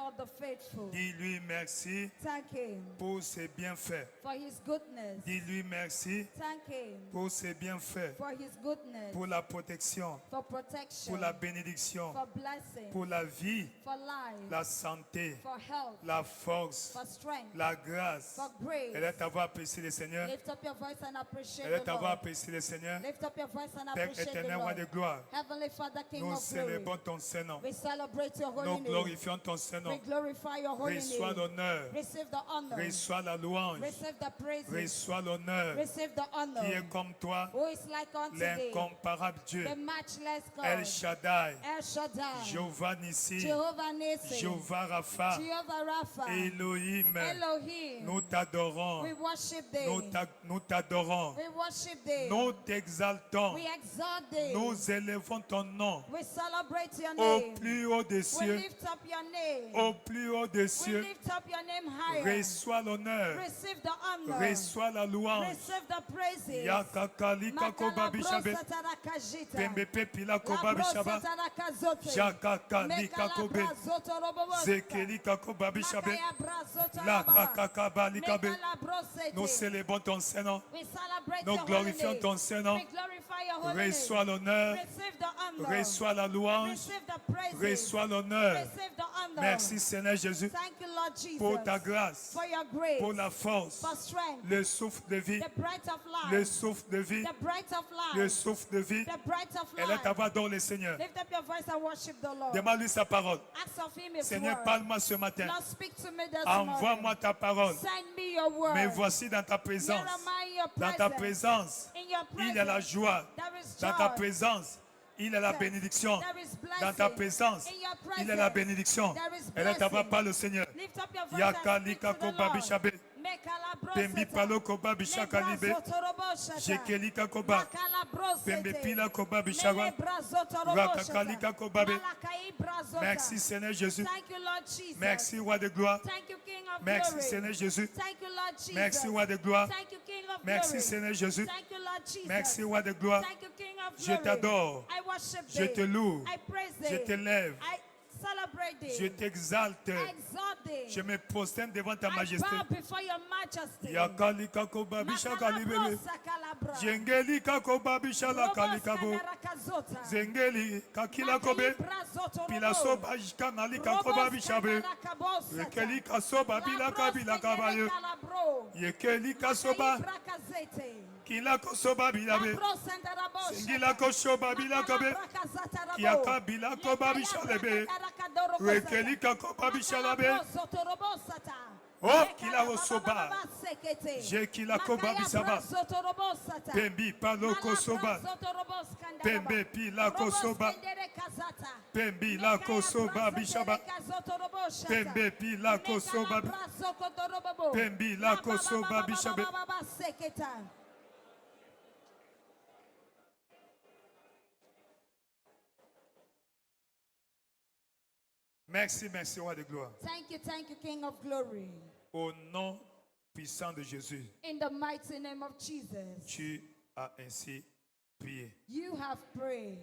God the faithful. Dis-lui merci Thank him pour ses bienfaits. for his goodness. Dis-lui merci Thank him pour ses bienfaits, for his goodness, pour la protection, for protection, pour la bénédiction, for blessing, pour la vie, for life, la santé, for health, la force, for strength, la grâce. for grace. Elle est avoir apprécié le Seigneur. Lift up your voice and appreciate Elle est the avoir Lord. apprécié le Seigneur. Lift up your voice and Père appreciate the éternel, roi de Lord. gloire, Heavenly Father, King nous of glory, célébrons ton Saint-Nom. we celebrate your holy Nous name. glorifions ton Saint-Nom. We glorify your holy Reçois name. l'honneur, Receive the honor. reçois la louange, Receive the praises. reçois l'honneur Receive the honor. qui est comme toi, Who is like unto thee? l'incomparable Dieu, The matchless El God. Shaddai, El Shaddai. Jéhovah Nissi, Jehovah Nissi. Jéhovah Rapha, Jehovah Rapha. Elohim. Elohim. Nous t'adorons, We worship thee. nous t'adorons, We worship thee. nous t'exaltons, We exalt thee. nous élevons ton nom We celebrate your au name. plus haut des We cieux, lift up your name. au plus haut des We cieux. lift up your name higher. Reçois l'honneur, Receive the honor. reçois la louange. Receive the praises. Yakakalika koba bishabe, pembe pepila koba bishaba, Jakakalika kobe, Zekelika koba bishabe, la kakakaba likabe. Nous célébrons ton Saint-Nom, We celebrate nous your holy glorifions name. ton Saint-Nom. We glorify your holy Reçois name. l'honneur, Receive the honor. reçois la louange, Receive the praises. reçois l'honneur. Receive the honor. Merci Seigneur Jésus Thank you, Lord Jesus, pour ta grâce, for your grace, pour la force, for strength, le souffle de vie, the breath of le life, souffle de vie, the breath of le life, souffle de vie. the breath of Elle est life. à voir dans le Seigneur. Lift up your voice and worship the Lord. Demande-lui sa parole. Ask of him his Seigneur, word. parle-moi ce matin. Lord, speak to me this morning. Envoie-moi ta parole. Send me your word. Mais voici dans ta Here présence. am I in your Dans ta presence. présence, In your il y a la presence, joie. there is Dans ta joy. présence, il y a la bénédiction. There is Dans ta blessing. présence, In your il y a la presence, bénédiction. there is Elle est à voir blessing. par le Seigneur. Lift up your voice Yaka and speak lika to the koba Lord. bishabe. Pembi palo koba bishaka libe. Jekelika koba. Pembe pila koba bishara. Rakakalika koba be. Merci Seigneur Jésus. Thank you, Lord Jesus. Merci roi de gloire. Thank you, King of Merci glory. Seigneur Jésus. Thank you, Lord Jesus. Merci roi de gloire. Thank you, King of Merci glory. Seigneur Jésus. Thank you, Lord Jesus. Merci roi de gloire. Thank you, King of Je glory. t'adore. I worship Je thee. te loue. I praise Je thee. t'élève. I celebrate thee. Je t'exalte. I exalt thee. Je me prosterne devant ta I majesté. bow before your majesty. Yakalika koba bishaka libele. Makalabrosa kalabra. Jengeli kakoba bishala kalikabo. Robosa karakazota. Zengeli kakila kobe. Makalibrazoto Pila robo. soba jkanali kakoba bishabe. Robosa karakabosata. Yekeli kasoba bila kabila kabaye. Kalabro. Yekeli kasoba Kalibrakazete. kila kosoba bilabe. Labrosendarabosha. Sengila kosoba bila kabe. Kalabrakazata Kiaka rabo. bila koba bishalebe. Lekayabrakarakadorokosata. Rekeli kakoba bishalabe. Makalabrosota robosata. Oh kila osoba. Sekete. Je kila koba bisaba. Makayabrazoto robosata. Pembi palo kosoba. Malabrazoto roboskandaraba. Pembe pila kosoba. Roboskendere kazata. Pembi la kosoba bishaba. Pembe pi la kosoba. Pembi la kosoba bishabe. Merci, merci, roi de gloire. Thank you, King of glory. Au nom puissant de Jésus, In the mighty name of Jesus, tu as ainsi prié. you have prayed.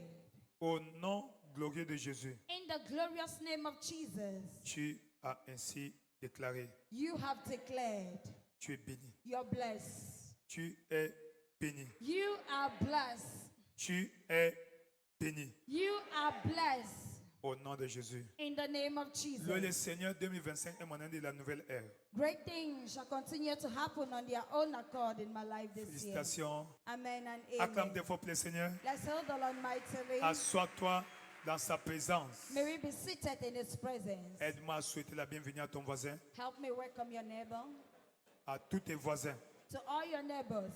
Au nom glorieux de Jésus, In the glorious name of Jesus, tu as ainsi déclaré. you have declared, Tu es béni. you're blessed. Tu es béni. You are blessed. Tu es béni. You are blessed. Au nom de Jésus. In the name of Le Jesus. Seigneur 2025 est mon année de la nouvelle ère. Great things shall continue to happen on their own accord in my life this year. Félicitations. Amen and Acclame amen. des fois, plaît, Seigneur. Let's hold the Lord mightily. Assois-toi dans sa présence. May we be seated in His presence. Aide-moi à souhaiter la bienvenue à ton voisin, Help me welcome your neighbor. à tous tes voisins. To all your neighbors,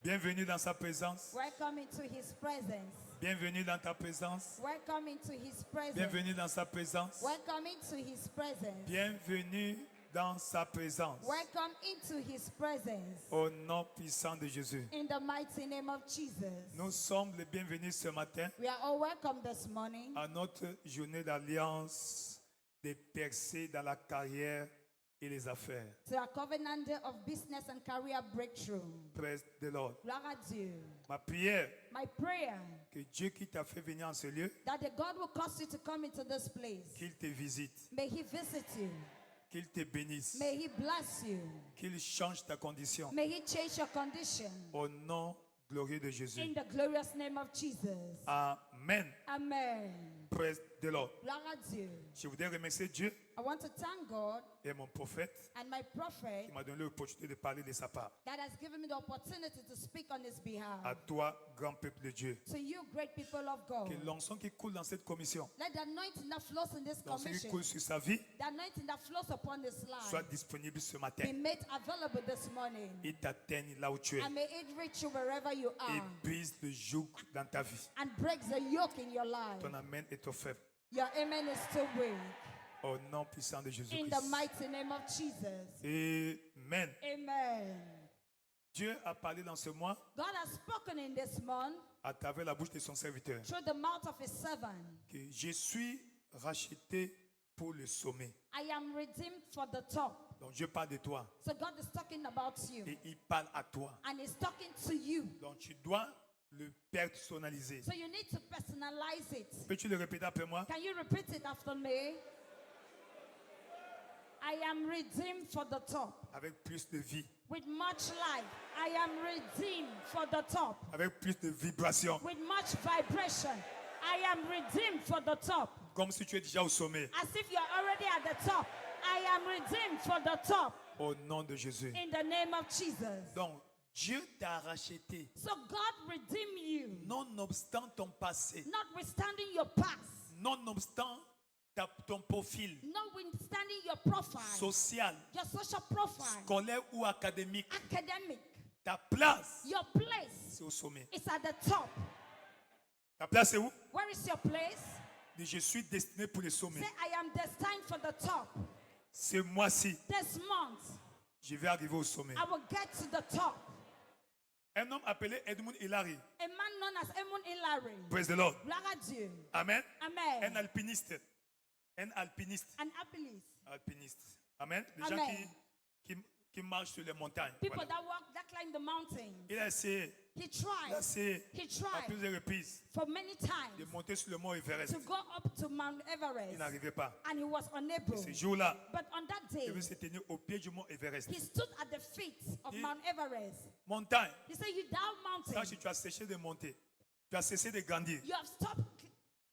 Bienvenue dans sa présence. welcome into His presence. Bienvenue dans ta présence. Welcome into His presence. Bienvenue dans sa présence. Welcome into His presence. Bienvenue dans sa présence. Welcome into His presence. Au nom puissant de Jésus. In the mighty name of Jesus. Nous sommes les bienvenus ce matin We are all welcome this morning à notre journée d'alliance des percées dans la carrière et les affaires. To a covenant of business and career breakthrough. Praise the Lord. Gloire à Dieu. Ma prière, My prayer que Dieu qui t'a fait venir en ce lieu, that the God will cause you to come into this place. qu'il te visite, May He visit you. qu'il te bénisse, May He bless you. qu'il change ta condition. May He change your condition. Au nom glorieux de Jésus. In the glorious name of Jesus. Amen. Amen. Praise the Lord. Gloire à Dieu. Je voudrais remercier Dieu I want to thank God et mon prophète and my prophet qui m'a donné l'opportunité de parler de sa part. that has given me the opportunity to speak on His behalf. À toi, grand peuple de Dieu. To you, great people of God. Que l'onction qui coule dans cette commission, Let the anointing that flows in this l'onction qui commission, coule sur sa vie, the anointing that flows upon this soit life, disponible ce be matin. made available this morning. Il t'atteigne là où tu es And may it reach you wherever you et are brise le joug dans ta vie. and breaks the yoke in your life. Ton amen est trop faible. Your amen is still weak. Au nom puissant de In Jésus-Christ. the mighty name of Jesus. Amen. Amen. Dieu a parlé dans ce mois God has spoken in this month à travers la bouche de son serviteur through the mouth of His servant. que je suis racheté pour le sommet. I am redeemed for the top. Donc Dieu parle de toi So God is talking about you. et il parle à toi. And He's talking to you. Donc tu dois le personnaliser. So you need to personalize it. Peux-tu le répéter après moi? Can you repeat it after me? I am redeemed for the top. Avec plus de vie, With much life. I am redeemed for the top. avec plus de vibration, With much vibration. I am redeemed for the top. comme si tu es déjà au sommet. As if you're already at the top. I am redeemed for the top. Au nom de Jésus. In the name of Jesus. Donc Dieu t'a racheté, So God redeemed you. nonobstant ton passé, Notwithstanding your past. nonobstant ton profil Notwithstanding your profile. social, Your social profile. scolaire ou académique. Academic. Ta place, Your place c'est au sommet. is at the top. Ta place, c'est où? Where is your place? Dis, je suis destiné pour les sommets. Say, I am destined for the top. Ce mois-ci, This month, je vais arriver au sommet. I will get to the top. Un homme appelé Edmund Hillary. A man known as Edmund Hillary. Praise the Lord. Gloire à Dieu. Amen. Amen. Un alpiniste. Un alpiniste. An alpinist. Alpiniste. Amen. Les Amen. gens qui marchent sur les montagnes. People Voilà. that walk, that climb the mountains. Il a essayé, He il tried. a essayé He à tried plusieurs reprises for many de times monter sur le mont Everest. to go up to Mount Il Everest. n'arrivait pas. And he was unable. Ce jour-là, But on that il day, devait se tenir au pied du mont Everest. he stood at the feet of Il- Mount Everest. Montagne. He said, you down Sache mountain, que tu as cessé de monter. Tu as cessé de grandir. you have stopped.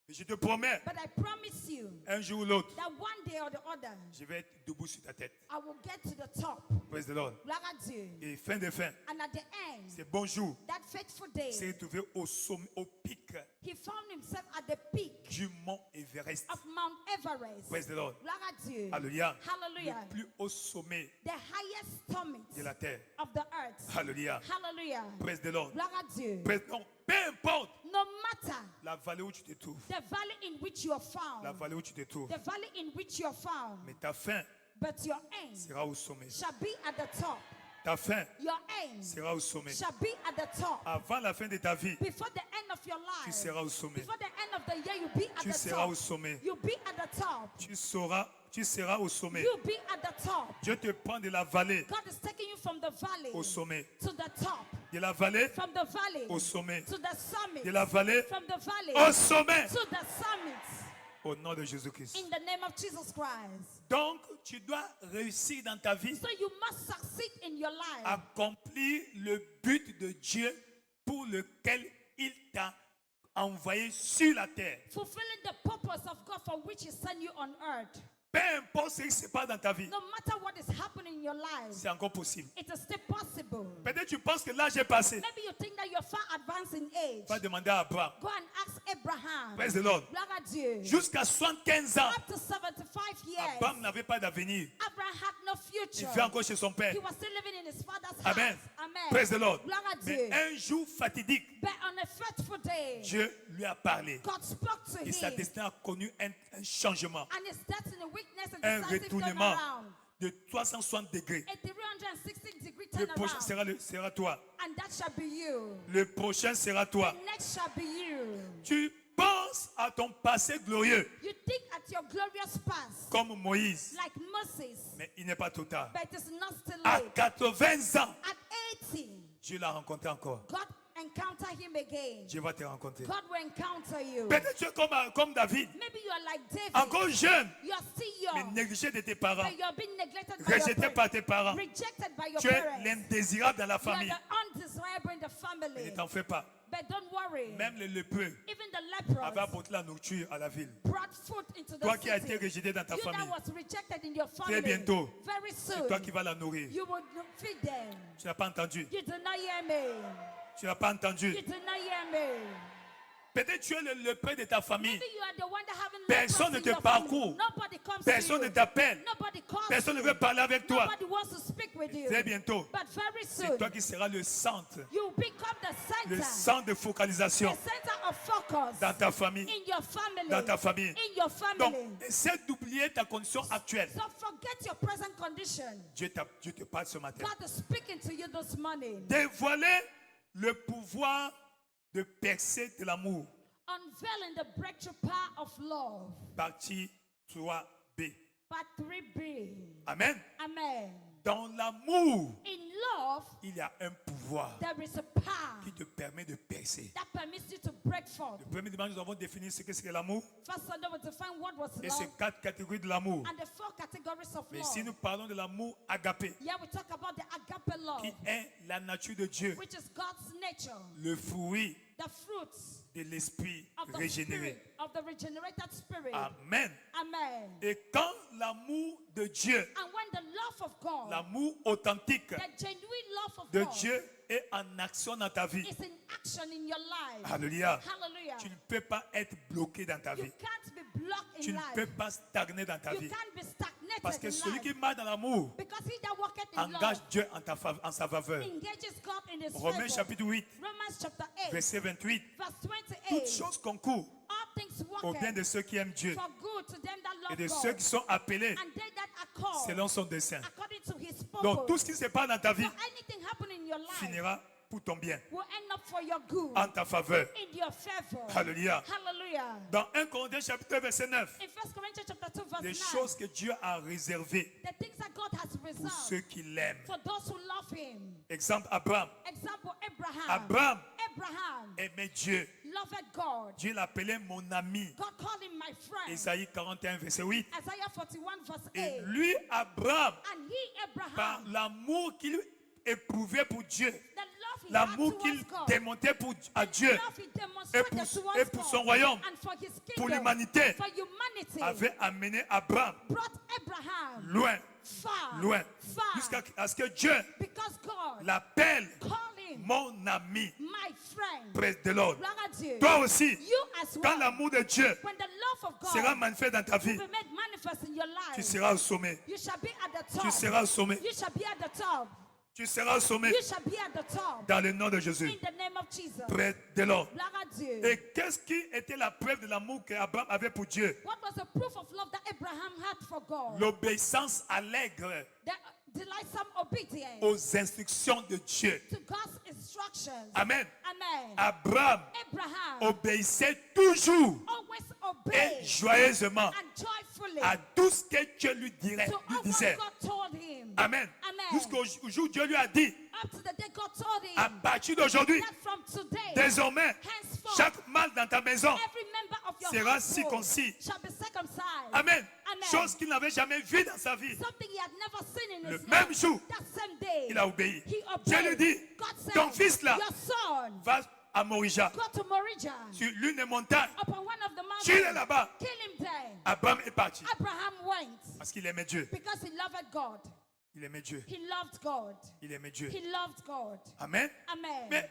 Et je te promets, But I promise you un jour ou l'autre, that one day or the other, je vais être debout sur ta tête. I will get to the top. Praise the Lord. Gloire à Dieu. Et fin de fin, And at the end, ces bons jours, that fateful day, s'est retrouvé au sommet, au pic he found himself at the peak du mont Everest. of Mount Everest. Praise the Lord. Gloire à Dieu. Alléluia. Hallelujah. Le plus haut sommet The highest summit de la terre. of the earth. Alléluia. Hallelujah. Praise the Lord. Gloire à Dieu. Non, peu importe No matter la vallée où tu te trouves, the valley in which you are la found, vallée où tu te trouves, the valley in which you are found, mais ta fin but your aim sera au sommet. shall be at the top. Ta fin Your aim sera au sommet. shall be at the top. Avant la fin de ta vie, Before the end of your tu life, seras au sommet. before the end of the year, you'll be at Tu the seras au top. sommet. You'll be at the top. Tu seras au sommet. You'll be at the top. Dieu te prend de la vallée God is taking you from the valley au sommet. to the top. De la vallée From the valley au sommet. to the summit. De la vallée From the valley au sommet. to the summit. Au nom de Jésus-Christ. In the name of Jesus Christ. Donc, tu dois réussir dans ta vie, So you must succeed in your life. accomplir le but de Dieu pour lequel il t'a envoyé sur la terre. Fulfilling the purpose of God for which He sent you on earth. Peu importe ce qui se passe dans ta vie, No matter what is happening in your life, c'est encore possible. it is still possible. Peut-être tu penses que l'âge est passé. Maybe you think that you're far advanced in age. Va demander à Abraham. Go and ask Abraham. Praise the Lord. Gloire à Dieu. Jusqu'à 75 ans, Up to 75 years, Abraham n'avait pas d'avenir. Abraham had no Il future. vit encore chez son père. He was still living in his father's house. Amen. Amen. Praise the Lord. Gloire à Mais Dieu. un jour fatidique, But on a fateful day, Dieu lui a parlé. God spoke to Et sa him. destinée a connu un changement, And his destiny, weakness, and un decisive retournement turnaround. de 360 degrés. A 360-degree Le prochain turnaround. sera toi. And that shall be you. Le prochain sera toi. The next shall be you. Tu penses penses à ton passé glorieux, You think at your glorious past, comme Moïse, like Moses, mais il n'est pas trop tard. but it's not still À late. 80 ans, At 80, Dieu l'a rencontré encore. God encounter him again. Dieu va te rencontrer. God will encounter you. Peut-être tu es comme David, Maybe you are like David. encore jeune, You are still mais young, négligé de tes parents, but you are being neglected by your rejeté parents, par tes parents. rejected by your Tu es parents. l'indésirable dans la You are famille. the undesirable in the Ne family. t'en fais pas. But don't worry. Même les lépreux Even the avaient lepers apporté la nourriture à la ville. brought food into Toi the qui as été city. rejeté dans ta You that famille, was rejected in your très family. bientôt, Very c'est soon. toi qui vas la nourrir. You will feed them. Tu n'as pas entendu. You did not hear me. Tu n'as pas entendu. You did not hear me. Peut-être tu es le lépreux de ta famille. Maybe you are the one that having Personne ne lepers te in your parcourt. family. Nobody comes Personne to ne you. t'appelle. Nobody calls Personne ne you. veut parler avec toi. Nobody wants to speak with you. Très bientôt, But very c'est soon, toi qui seras le centre. you become the Le center. centre de focalisation The center of focus dans ta famille. in your family. Dans ta famille. In your Donc, family. essaie d'oublier ta condition actuelle. So forget your present condition. Dieu te parle ce matin. God is speaking to you this morning. Dévoiler le pouvoir de percer de l'amour. Unveiling the breakthrough power of love. Partie 3b. Part 3b. Amen. Amen. Dans l'amour, In love, il y a un pouvoir there is a power qui te permet de percer. that permits you to break forth. Le premier dimanche, nous avons défini ce que c'est l'amour. First Sunday, we define what was Et love ces 4 catégories de l'amour. and the 4 categories of Mais love. si nous parlons de l'amour agapé, Yeah, we talk about the agape love, qui est la nature de Dieu, which is God's nature, le fruit the fruits de l'esprit of the régénéré. spirit, of the regenerated spirit. Amen. Amen. Et quand l'amour de Dieu, And when the love of God, l'amour authentique the genuine love of de God, Dieu est en action dans ta vie, is in action in your life. alléluia, Hallelujah. tu ne peux pas être bloqué dans ta You vie. can't be blocked Tu in ne life. peux pas stagner dans ta You vie. can't be stagnated Parce que in celui life. qui marche dans l'amour Because he that walketh in engage love Dieu en sa faveur. engages God in his Romains favor. chapitre 8, Romans chapter 8, verset 28. verse Toutes 28. choses concourent All things au bien work de ceux qui aiment Dieu for good to them that et love de God, ceux qui sont appelés and they that are called selon son dessein. according to his purpose. Donc tout ce qui se passe dans ta vie So anything happen in your life finira pour ton bien, will end up for your good, en ta faveur. in your favor. Alléluia. Hallelujah. Dans 1 Corinthiens chapitre verset 9, In 1 Corinthians chapter 2, verse les 9, choses que Dieu a réservées the things that God has pour reserved ceux qui l'aiment. for those who love him. Exemple, Abraham. Example, Abraham. Abraham Abraham aimait Dieu. loved God. Dieu l'appelait mon ami. God called him my friend. Isaïe 41 verset 8. Isaiah 41 verse Et 8. lui, Abraham, And he, par Abraham, l'amour qu'il éprouvait pour Dieu, the love he had l'amour qu'il towards God, démontait à the Dieu, love he demonstrated towards et pour God, son royaume, and for his pour kingdom, l'humanité, for humanity, avait amené Abraham brought Abraham loin, far, loin, far, jusqu'à ce que Dieu because God l'appelle called him mon ami my friend. près de l'autre. Gloire à Dieu. Toi aussi, You as quand well, l'amour de Dieu when the love of God sera manifeste dans ta vie, will be made manifest in your tu life, seras au sommet. you shall be at the top. Tu seras au sommet. You shall be at the top. Tu seras au sommet You shall be at the top. dans le nom de Jésus, In the name of Jesus. près de l'autre. Gloire à Dieu. Et qu'est-ce qui était la preuve de l'amour qu'Abraham avait pour Dieu? What was the proof of love that Abraham had for God? L'obéissance allègre The delightsome obedience aux instructions de Dieu. to God's instructions. Amen. Amen. Abraham Abraham obéissait toujours always et obeyed joyeusement and joyfully à tout ce que Dieu lui to lui all disait. what God told him. Amen. Amen. Jusqu'au jour où Dieu lui a dit, Up to the day God told him à partir d'aujourd'hui, that from today, désormais, henceforth, chaque mâle dans ta maison every member of your sera household circoncis. shall be circumcised. Amen. Amen. Chose qu'il n'avait jamais vue dans sa vie. Something he had never seen in Le his même life. jour, That same day, il a obéi. he Dieu obeyed. lui dit, God said, ton fils là your son, va à Morija, go to Morija, sur l'une des montagnes. upon one of the Tu es mountains, là-bas. kill him there. Abraham est parti Abraham went parce qu'il aimait Dieu. because he loved God. Il aimait Dieu. He loved God. Il aimait Dieu. He loved God. Amen. Amen. Mais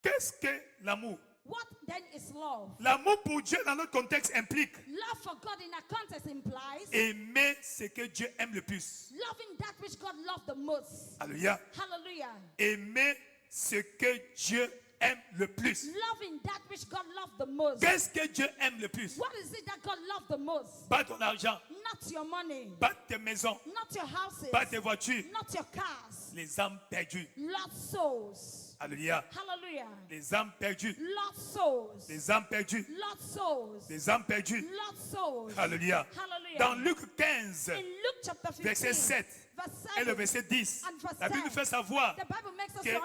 qu'est-ce que l'amour? What then is love? L'amour pour Dieu dans notre contexte implique Love for God in a context implies aimer ce que Dieu aime le plus. loving that which God loved the most. Alléluia. Hallelujah. Aimer ce que Dieu aime le plus? Loving that which God loved the most. Qu'est-ce que Dieu aime le plus? What is it that God loved the most? Pas ton argent, Not your money, pas tes maisons, not your houses, pas tes voitures, not your cars. les âmes perdues. Lost souls. Alléluia. Hallelujah. Les âmes perdues. Lost souls. Les âmes perdues. Lost souls. Les âmes perdues. Lost souls. Alléluia. Hallelujah. Dans Luc 15, In Luke chapter 15, verset 7 verse et le 7, verset 10, and verse la Bible nous 10, fait savoir the Bible makes us to qu'il y a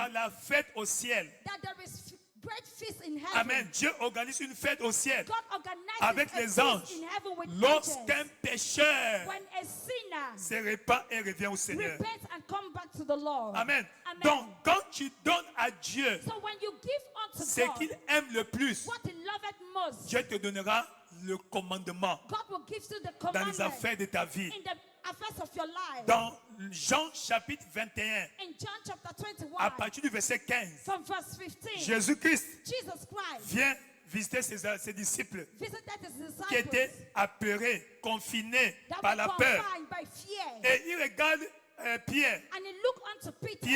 understand la fête au ciel. that there is great feast in heaven. Amen. Dieu organise une fête au ciel God organizes avec a les feast anges. in heaven with Lorsqu'un angels. pécheur When a sinner se répand et revient au Seigneur. repents and come back to the Lord. Amen. Amen. Donc, quand tu donnes à Dieu So when you give unto ce God qu'il aime le plus, what he loveth most, Dieu te donnera le commandement God will give you the dans les commandment affaires de ta vie. in the affairs of your life. Dans Jean chapitre 21, In John chapter 21, à partir du verset 15, from verse 15, Jésus-Christ Jesus Christ vient visiter ses disciples visited his qui étaient disciples apeurés, confinés that par were la peur. confined by fear. Et il regarde Pierre, And he looked unto Peter,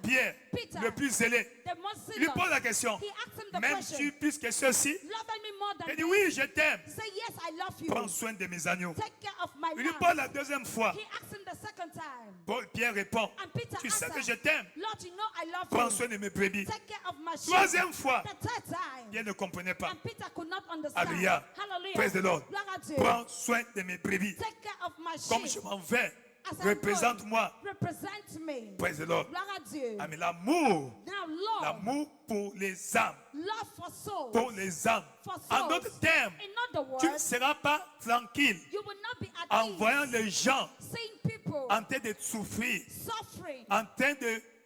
Pierre, Peter, le plus zélé. the most Il lui pose la zealous. question, He asked him the m'aimes-tu question, plus que ceux-ci? loving me more than Il dit, this? oui, je t'aime. Say, yes, I love you. Prends soin de mes agneaux. Take care of my Il lui lambs. pose la deuxième fois. He asked him the second time. Pierre répond, And Peter tu sais que answered, je t'aime. Lord, you know I love Prends you. soin de mes brebis. Take care of my sheep. Troisième fois, The third time. Pierre ne comprenait pas. And Peter could not understand. Alléluia. Hallelujah. Praise the Lord. Gloire à Dieu. Prends soin de mes brebis. Take care of my Comme sheep. je m'en vais, As I'm représente-moi. going, represent me. Praise the Lord. Gloire à Dieu. Ah, mais l'amour, Now, Lord, l'amour pour les âmes, love for souls. pour les âmes. For En souls. d'autres termes, In other tu ne words, seras pas tranquille you will not be at en ease voyant les gens seeing people en train de souffrir, suffering, en train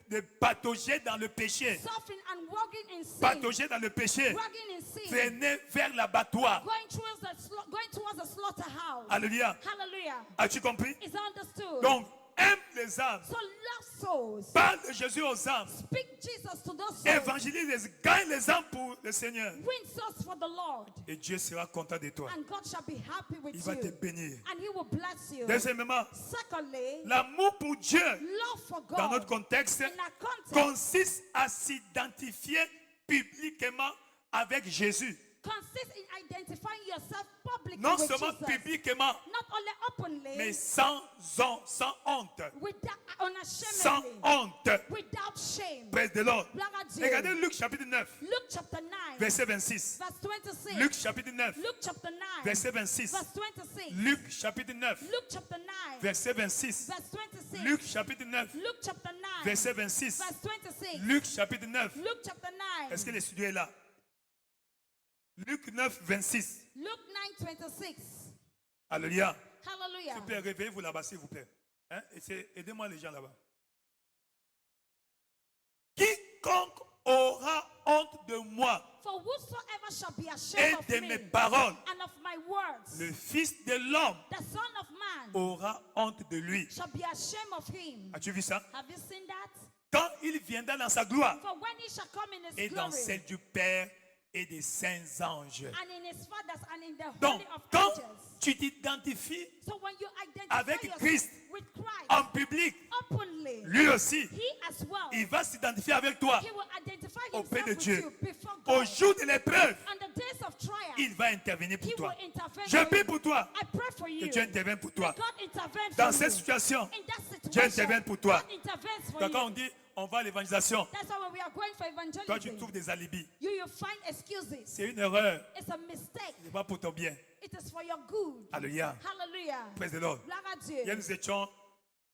de patauger dans le péché, suffering and walking in sin, patauger dans le péché, walking in sin, traîner vers l'abattoir. going towards the slaughterhouse. Alléluia. Hallelujah. As-tu compris? Is understood. Donc, aime les âmes. So love souls. Parle de Jésus aux âmes. Speak Jesus to those souls. Évangélise, gagne les âmes pour le Seigneur. Win souls for the Lord. Et Dieu sera content de toi. And God shall be happy with Il va te you. bénir. And he will bless you. Deuxièmement, Secondly, l'amour pour Dieu, love for God dans notre contexte, in our context consiste à s'identifier publiquement avec Jésus. consists in identifying yourself publicly Non with seulement Jesus. publiquement, Not only openly, mais sans honte. without Sans unashamedly, honte. without shame. Praise the Lord. Gloire à Dieu. Regardez Luc chapitre 9, Luke chapter 9, verset 26. verse 26. Luc chapitre 9, Luke chapter 9, verset 26. verse 26. Luc chapitre 9, Luke chapter 9, verset 26. verse 26. Luc chapitre 9, Luke chapter 9, verset 26. verse 26. Luc chapitre 9. Luke chapter 9. Est-ce que le studio est là? Luc 9, 26. Luke 9, 26. Alléluia. Hallelujah. S'il vous plaît, réveillez-vous là-bas, s'il vous plaît. Hein? Aidez-moi les gens là-bas. Quiconque aura honte de moi For whosoever shall be et ashamed of de me mes paroles, and of my words, le Fils de l'homme the Son of Man aura honte de lui. shall be ashamed of him. As-tu vu ça? Have you seen that? Quand il viendra dans sa gloire For when he shall come in his et dans glory, celle du Père et des saints anges. and in his fathers and in the Donc, holy of quand angels. tu t'identifies So when you identify avec yourself Christ with Christ en public, openly, lui aussi, he as well, il va s'identifier avec toi. he will identify Auprès himself de with Dieu. you before Au God. jour de l'épreuve, On the days of trial, il va intervenir pour he toi. will intervene Je for prie you. pour toi I pray for que you. Dieu intervienne pour May toi. God intervene Dans for cette you. situation, In that Dieu situation, intervient pour toi. God intervenes for quand you. on dit on va à l'évangélisation, That's why when we are going for toi tu evangelism, trouves des alibis. you find excuses. C'est une erreur. It's a mistake. Ce n'est pas pour ton bien. It is for your good. Alléluia. Hallelujah. Praise the Lord. Gloire à Hier Dieu. nous étions,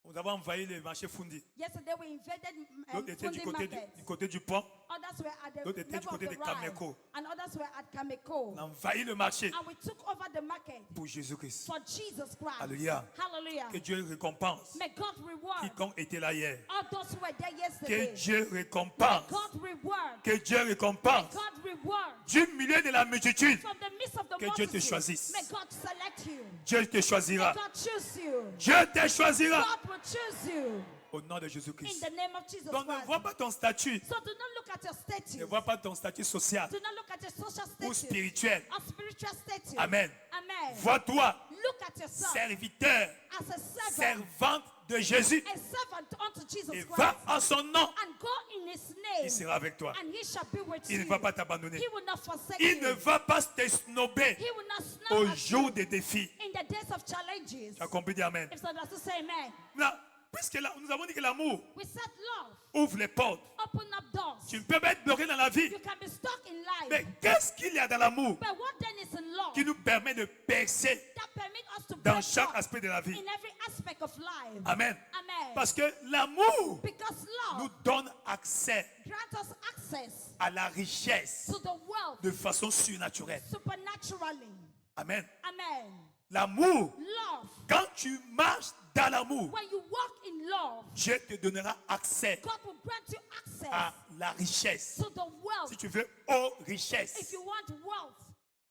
nous avons envahi le marché Fundi. Yesterday we invaded L'autre était Fundi market. du côté du pont. Others were at the L'autre était du level of côté the de ride, Kameko. and others were at Kameko. On a envahi le marché And we took over the market pour Jésus-Christ. for Jesus Christ. Alléluia. Hallelujah. Que Dieu récompense May God reward quiconque était là hier. all those who were there Que yesterday. Dieu May récompense. God reward. Que Dieu May récompense. God reward. Du milieu de la multitude, From the midst of the que Dieu te multitude, choisisse. may God select you. Dieu te May choisira. God choose you. Dieu te choisira. God will choose you Au nom de in Jésus-Christ. the name of Jesus Donc ne Christ. vois pas ton statut. So do not look at your status. Ne vois pas ton statut social Do not look at your social ou status spirituel. or spiritual status. Amen. Amen. Vois-toi Look at yourself serviteur, as a servant, servante de Jésus a servant unto Jesus et Christ, va en son nom, and go in his il name, sera avec toi. and he shall be with Il ne you. va pas t'abandonner. He will not forsake Il ne you. va pas te snobber He will not au snub at jour you des défis. in the days of challenges. Tu as compris, dis Amen. If so, does it say amen? Maintenant, puisque là, nous avons dit que l'amour We said love. ouvre les portes. Open up doors. Tu ne peux pas être bloqué dans la vie. You can be stuck in life. Mais qu'est-ce qu'il y a dans l'amour But what then is in love qui nous permet de percer that permit us to dans break chaque forth aspect de la vie? in every aspect of life? Amen. Amen. Parce que l'amour Because nous love donne accès grants us access à la richesse to the wealth de façon surnaturelle. supernaturally. Amen. Amen. L'amour, Love. quand tu marches dans l'amour, When you walk in love, Dieu te donnera accès God will grant you access à la richesse. to the wealth. Si tu veux, aux If richesses. you want wealth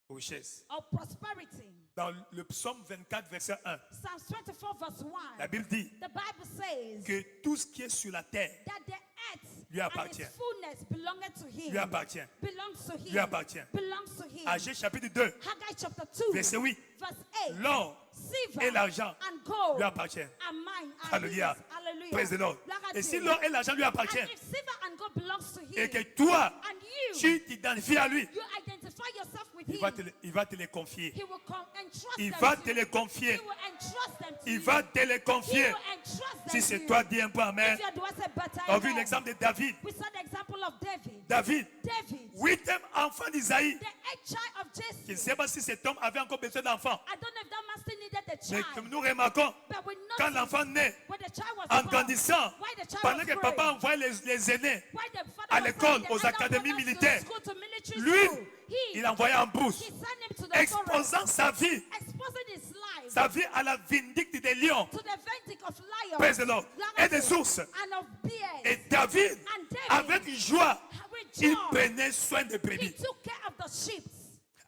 Aux richesses. or prosperity. Dans le psaume 24, verset 1, Psalms 24 verse 1. la Bible dit The Bible says que tout ce qui est sur la terre that the earth lui and appartient. its fullness belongeth to him. lui appartient. Belongs to him. Lui appartient. Belongs to him. Agé chapitre 2, Haggai chapter 2 verset 8. verse 8. L'or Silver et l'argent and gold lui appartiennent. are mine. Are Alléluia. his. Hallelujah. Praise the Lord. Look at Et si you. l'or et l'argent lui And appartiennent if silver and gold belongs to him, et que toi, and you, tu t'identifies à lui, you identify yourself with il him, va te les confier. he will entrust Il them va to te you. les confier. He will entrust them to Il you. va te les He confier. will entrust them Si to c'est you. toi, dis un peu Amen. If you do, I say better. On a vu Amen. l'exemple de David. We saw the example of David. David, David, 8e enfant d'Isaïe. the eighth child of Je ne Jesse. sais pas si cet homme avait encore besoin d'enfants. I don't know if that man still needed a Mais child. comme nous remarquons, But we quand noticed l'enfant naît, when the child was en born, grandissant, why the child pendant was que growing, papa envoyait les aînés, why the father à was l'école, sending the aux elder académies brothers to militaires, school, to military lui, school, il envoyait en brousse, he sent him to the forest, exposant sa vie, exposing his life sa vie à la vindicte des lions. to the verdict of lions, Praise the Lord. Et des lions, ours. and of bears. Et David, And David, avec joie, with il joy, prenait soin des he brebis. took care of the sheep.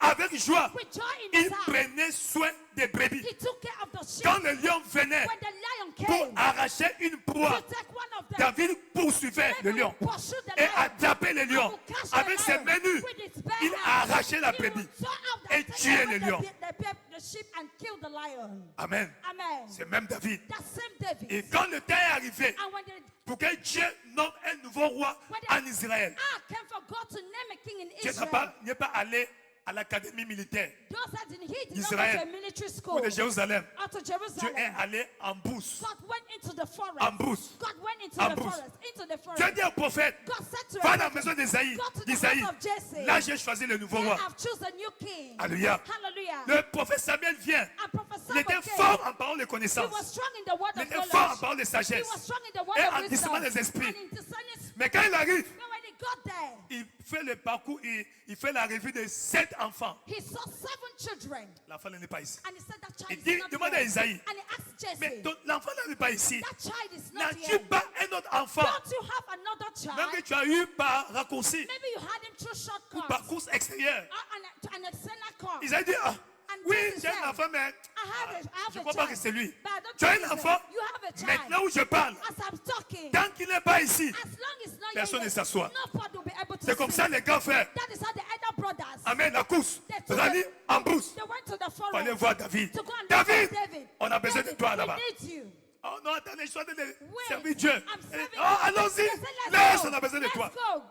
Avec joie, With joy in il his heart, prenait soin des brebis. he took care of the sheep. Quand le lion venait When the lion pour came arracher une proie, to take one of them, David poursuivait le David lion would pursue the et lion. attrapait le lion. And would catch the Avec ses lion mains nues, with his bare il hands. arrachait la He brebis would tear out et the tuait tail le of lion. the sheep and kill the lion. Amen. Amen. C'est même David. That same David. Et quand le temps est arrivé And when the pour que Dieu nomme un nouveau roi en Israël, came for God to name a king in Dieu Israel, n'est pas allé à l'académie militaire those that didn't he did not go d'Israël to a military ou school de Jérusalem. or to Dieu Jerusalem. est allé en brousse. God went into the forest. En brousse. God went into En the brousse. forest. Into the forest. Dieu dit au prophète, God said to va him, dans la maison d'Isaïe. go to the d'Isaïe. house of Jesse. Là, j'ai choisi le nouveau Here roi. I've chosen a new king. Alléluia. Hallelujah. Le prophète Samuel vient. And Prophet Il était Samuel fort came. en parole de He was connaissance. strong in the word Il of était fort en knowledge. parole de He sagesse. was strong in the word Et of en wisdom. discernement des esprits. And in discerning. Mais quand il arrive, But when he got there, il fait le parcours, il fait la revue de 7 enfants. he saw 7 children. L'enfant n'est pas ici. And he said that child Il is dit, not demande here. à Isaïe. And he asked Jesse, Mais l'enfant n'est pas ici. that child is not N'as-tu here. pas un autre enfant, Don't you have another child? même que tu as eu par raccourci Maybe you had him through ou shortcuts. par course extérieure? An external car. Isaïe dit, ah, And oui, Jesse j'ai un said, enfant, mais I have je a ne crois pas que child. c'est lui. But I don't Tu as think un it's enfant, you have a child. maintenant où je parle, As I'm talking, tant qu'il n'est pas ici, as long as not personne ne s'assoit. nobody will be able to C'est comme see. ça les gars font. That is how the elder brothers, Amen, la course. They took Rallye it. en brousse. they went to the Faut aller forest voir David. to go and David, visit David. on a besoin de David, toi we là-bas. need you. Oh non, attendez, je suis en train de Wait, servir Dieu. I'm serving Oh, you. allons-y. They said, Laisse, go. on a besoin de Let's toi. go.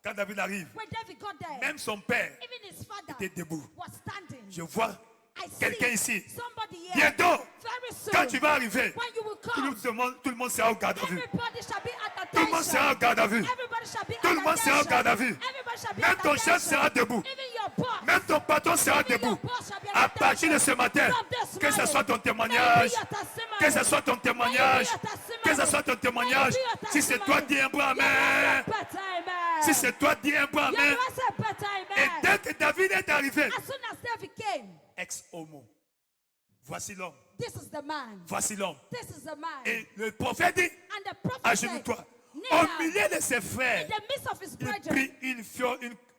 Quand David arrive, When David got there, même son père even his father était debout. was standing. Je vois I quelqu'un see ici. somebody here. Bientôt, Very soon, quand tu vas arriver, when you will tout come, le monde sera au garde à vue. everybody shall be at Tout le monde sera au attention. garde à vue. Everybody shall be Tout le at monde sera au garde à vue. attention. Everybody shall be Même at ton chef attention. sera debout. Even your boss. Même ton patron sera Even debout. your boss shall be at À partir de ce matin, From this que ce morning, soit ton may témoignage, it be your testimony. que ce soit ton témoignage, May it be your testimony. que ce soit ton témoignage. May it be your Si c'est toi, testimony. dis un bon You amen. must say better amen. Si c'est toi, dis un bon You amen. must say better Et amen. dès que David est arrivé, As soon as David came, ex homo, voici l'homme, this is the man. voici l'homme. This is the man. Et le prophète dit, And the prophet said, agenouille-toi. kneel Au down. milieu de ses In frères, the midst of his il brethren, prit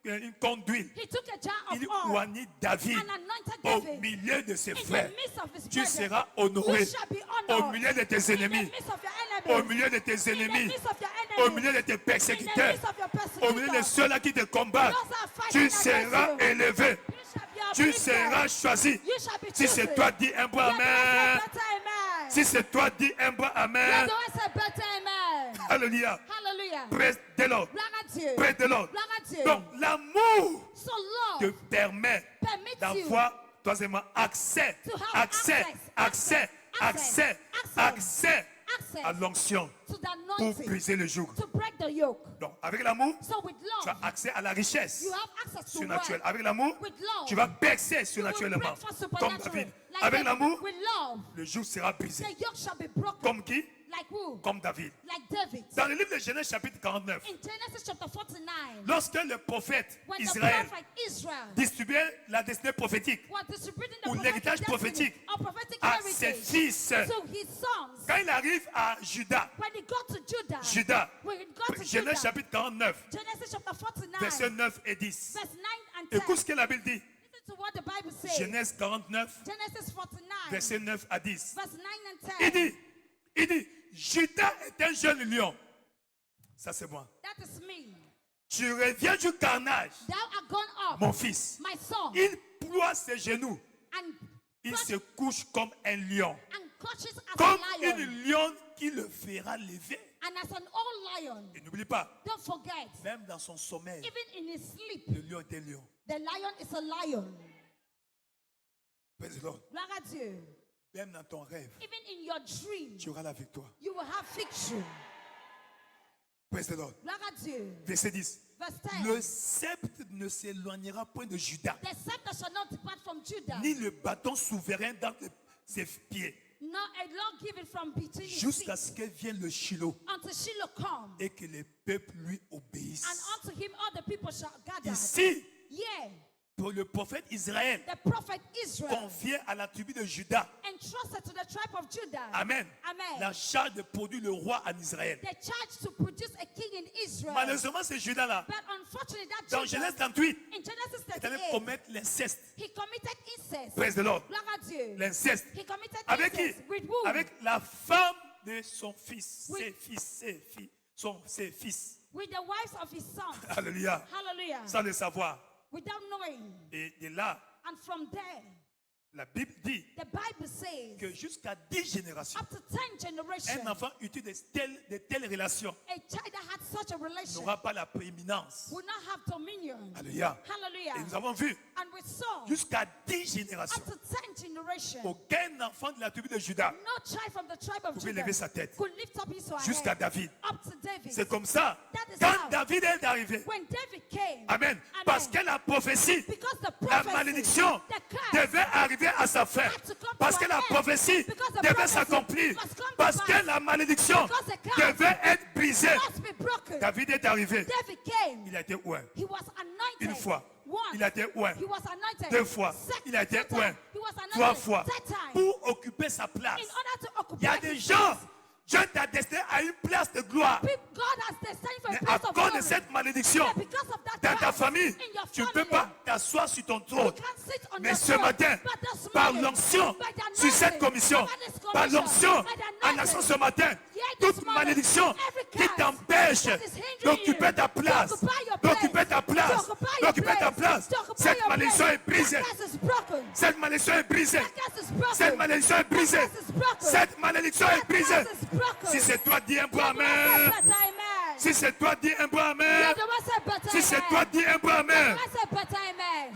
une conduite. he took a jar of Il oil oignit David and anointed au David. milieu de ses In the frères. midst of his Tu brethren, seras honoré you shall be au honored. milieu de tes In the ennemis, midst of your au enemies, milieu de tes in the ennemis, midst of your au enemies, milieu de tes in the persécuteurs, midst of your au milieu de persecutors, ceux-là qui te combattent. those that are fighting Tu seras against you, élevé, you shall be tu uplifted. seras choisi. You shall be Si c'est chosen. toi, dis un bon You must say amen. better amen. Si c'est toi, dis un bon amen. Let the one say better amen. Alléluia. Hallelujah. Praise the Lord. Gloire à Dieu. Praise the Lord. Gloire à Dieu. Donc, l'amour So te love permet permits you d'avoir, troisièmement, accès, to have accès, accès, accès, accès access à l'onction to the pour anointing briser le joug. to break the yoke. Donc, avec l'amour, So with tu as love, accès à la richesse you have access to surnaturelle. wealth. Avec l'amour, With love, tu vas percer you will surnaturellement. break for Comme supernatural. David. Like Avec David. l'amour, With love, le joug sera brisé. the yoke shall be broken. Comme qui? Like who? Comme David. Like David. Dans le livre de Genèse chapitre 49, In Genesis chapter 49, lorsque le prophète when the Israël prophet Israel distribuait la destinée prophétique was distributing the ou prophetic l'héritage destiny prophétique or prophetic à ses heritage fils, to his sons, quand il arrive à Juda, when he got to Judah, Juda, when he got to Genèse Judah, chapitre 49, Genesis chapter 49, versets 9 et 10. verse 9 and 10. Écoute ce que la Bible dit. Listen to what the Bible says. Genèse 49, Genesis 49, versets 9 à 10. verse 9 and Il 10. dit, Judas est un jeune lion. Ça c'est moi. That is me. Tu reviens du carnage, Thou art gone up, mon fils. my son, Il ploie ses genoux. and Il se couche comme un lion. couches as Comme a une lion. lionne qui le fera lever. And as an old lion, Et n'oublie pas, don't forget, même dans son sommeil, even in his sleep, le lion était lion. the lion is a lion. Praise the Lord. Gloire à Dieu. Même dans ton rêve, Even in your dream, tu auras la victoire. you will have victory. Praise the Lord. Gloire à Dieu. Verset 10. Verse 10. Le sceptre ne s'éloignera point de Judas, The scepter shall not depart from Judah, ni le bâton souverain dans ses pieds, nor a law given from between his jusqu'à feet, ce que vienne le Shiloh until Shiloh come, et que les peuples lui obéissent. and unto him all the people shall gather. Ici, Yeah, pour le prophète Israël, the prophet Israel confié à la tribu de Judas, entrusted to the tribe of Judah. Amen, Amen. la charge de produire le roi en Israël. The charge to produce a king in Israel. Malheureusement, ce Judas-là, But unfortunately, that dans Judah, Genèse 38, in Genesis est allé 38, commettre l'inceste. he committed incest. Praise the Lord. Gloire à Dieu. L'inceste. He committed Avec qui? incest. With who? Avec la femme de son fils. Oui. Ses fils, ses filles. Ses fils. With the wives of his sons. Alléluia. Hallelujah. Sans le savoir. Without knowing. Et de là, And from there, la Bible dit the Bible says, que jusqu'à 10 générations, up to 10 generations, un enfant issu de telles relations a child that had such a relation n'aura pas la prééminence. will not have dominion. Alléluia. Hallelujah. Et nous avons vu, And we saw, jusqu'à 10 générations, up to 10 generations, aucun enfant de la tribu de Judas no child from the tribe of pouvait Judah lever sa tête could lift up his jusqu'à head David. up to David. C'est comme ça, That is quand how. David est arrivé, When David came, Amen, parce que la prophétie, because the la prophecy, malédiction the curse, devait arriver à sa fin. had to come to Parce que an la end. prophétie Because the devait prophecy s'accomplir. must come to Parce pass. que la malédiction Because the curse devait être brisée. must be broken. David est arrivé. David came. Il a été ouin. He was anointed. Une fois. Once. Il a été ouin. He was anointed. Deux fois. Second Il a été time. ouin. He was anointed. 3 fois. Third time. Pour occuper sa place. In order to occupy Il y a des his gens, place. Dieu t'a destiné à une place de gloire. God has destined for a Mais place à of cause de glory. cette malédiction, Yeah, because of that dans ta curse famille, in your tu ne family, peux pas t'asseoir sur ton trône. you can't sit on Mais your ce throne. matin, But this par morning, l'onction by the sur cette anointing, commission, by this par commission, l'onction by the en anointing, action ce matin, yeah, this toute morning, malédiction every qui curse t'empêche that is hindering d'occuper you, ta place, to occupy your d'occuper place, ta place, to occupy your d'occuper ta place, to occupy cette your malédiction place. est brisée. That curse is broken. Cette malédiction est brisée. That curse is broken. Cette malédiction est brisée. That curse is broken. Cette malédiction est That brisée. curse is broken. Si c'est toi, dis un bon Let the one say amen. better amen. Si c'est toi, dis un bon amen. Let the one say better Si c'est amen. toi, dis un bon Let amen. the one say better amen.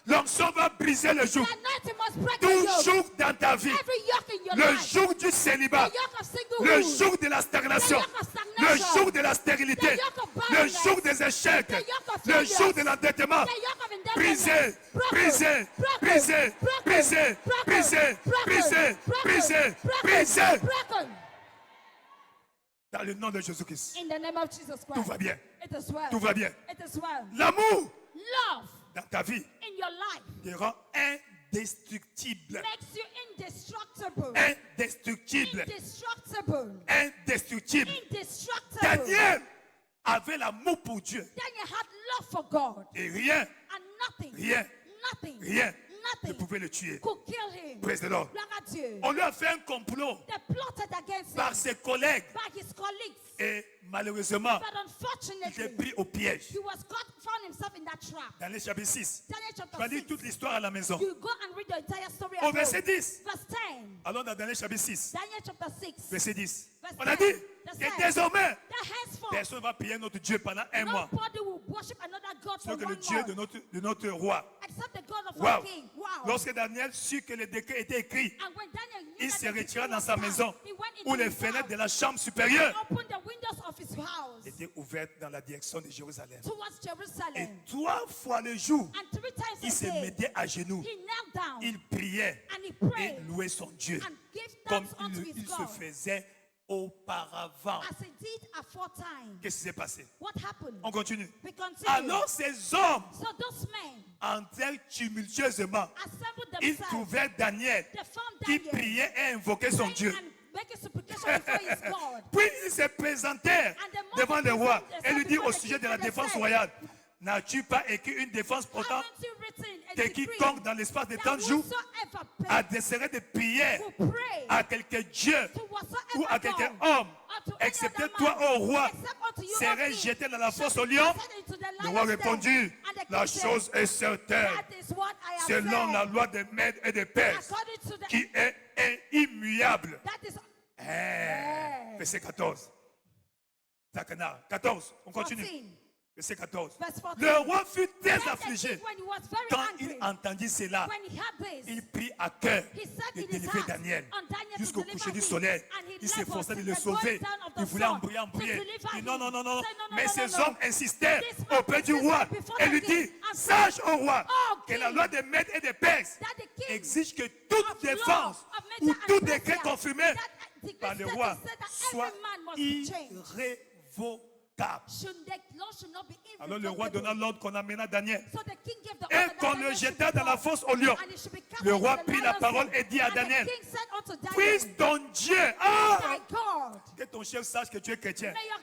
L'onction va briser le joug. The anointing must break the yoke. Tout joug dans ta vie. Every yoke in your Le life. joug du célibat. The yoke of singlehood. Le joug de la stagnation. The yoke of Le stagnation. joug de la stérilité. The yoke of Le barrenness. joug des échecs. The yoke of Le failures. joug de l'endettement. The yoke of indebtedness. Brisé, Broken. brisé, Broken. brisé, Broken. brisé, Broken. brisé, Broken. brisé, Broken. brisé, Broken. brisé. Broken. Dans le nom de Jésus-Christ. In the name of Jesus Tout Christ. va bien. It is well. Tout va bien. It is well. L'amour Love dans ta vie in your life te rend indestructible. makes you indestructible. Indestructible. Indestructible. Indestructible. Indestructible. Daniel avait l'amour pour Dieu. Daniel had love for God. Et rien, And nothing, rien, nothing, rien ne nothing pouvait le tuer. could kill him. Praise the Lord. Gloire à Dieu. On lui a fait un complot They plotted against par him ses collègues. by his colleagues. Et malheureusement, But il est unfortunately, pris au piège. he found himself in that trap. Dans le chapitre 6, Daniel tu vas chapter lire 6. toute l'histoire à la maison. You go and read the entire story Au at verset home. 10. Verse 10. Allons dans Daniel chapitre 6, Daniel chapter 6. verset 10. Verse On a 10. dit That's que right. désormais, That henceforth, personne ne va prier notre Dieu pendant un mois. nobody will worship another God for Sauf que le one Dieu month, de notre roi. except the God of Wow. our king. Wow. Lorsque Daniel sut que le décret était écrit, And when Daniel knew il that se the retira decree dans was sa passed, maison, he went into où les his fenêtres house de la chambre supérieure and opened the windows of his house étaient ouvertes dans la direction de Jérusalem. towards Et Jerusalem. 3 fois le jour, And 3 times il se a day, mettait à genoux, he knelt down il priait and he et prayed louait son Dieu, and gave comme thanks unto his il se God faisait auparavant. as he did aforetime. Qu'est-ce qui s'est passé? What happened? On continue. We continue. Alors ces hommes So those men entrèrent tumultueusement. assembled Ils themselves. trouvèrent Daniel They found qui Daniel priait et invoquait son praying Dieu. and making supplication before his God. Puis ils se présentèrent And the more devant they le roi presented et lui dit themselves au sujet de la before the défense king, royale, n'as-tu pas écrit une défense portant Haven't you written a que decree quiconque dans l'espace de that 30 jours whosoever pays adresserait des prières will pray à quelqu'un Dieu to whatsoever ou à quelqu'un God homme, or to any excepté other toi, man, ô roi, except unto you, O serait king, jeté dans la shall fosse be au lion? cast into the Le lion's roi den. répondit, And the la king chose said, est certaine, that is what I have selon la said. loi des Mèdes et des Perses, According to the qui est immuable. that is Verset 14. Takana, 14, on continue. 14. Verset 14. Verse 14. Le roi fut très When the affligé. king, when he was very Quand angry, il entendit cela, when he heard this, il prit à cœur he said de in his délivrer heart Daniel on Daniel to jusqu'au deliver coucher du him. soleil. And he Il left s'efforça de us le the sauver. going down of the Il voulait sun embrouiller. to deliver Il dit non, him. non, non, non. Say, no, no, Mais no, ces no, no. hommes insistaient This man auprès du insisted roi before et the lui king dit, and sache said, au roi "Oh, que king, la loi des Mèdes et des Perses that the king exige que toute of défense law of ou Media tout and décret Persia, confirmé that decree par le said roi that soit every man must be changed. irrévocable. Law should not be Alors le roi irrevocable. donna l'ordre qu'on amena Daniel So the king gave the et order that qu'on le Daniel should jeta be dans la brought, fosse au lion. and he should be cast Le into roi the prit la lion's parole den. et dit à And the Daniel, king said unto Daniel, puisse ton Dieu, thy God, que ton chef sache que tu es chrétien, may your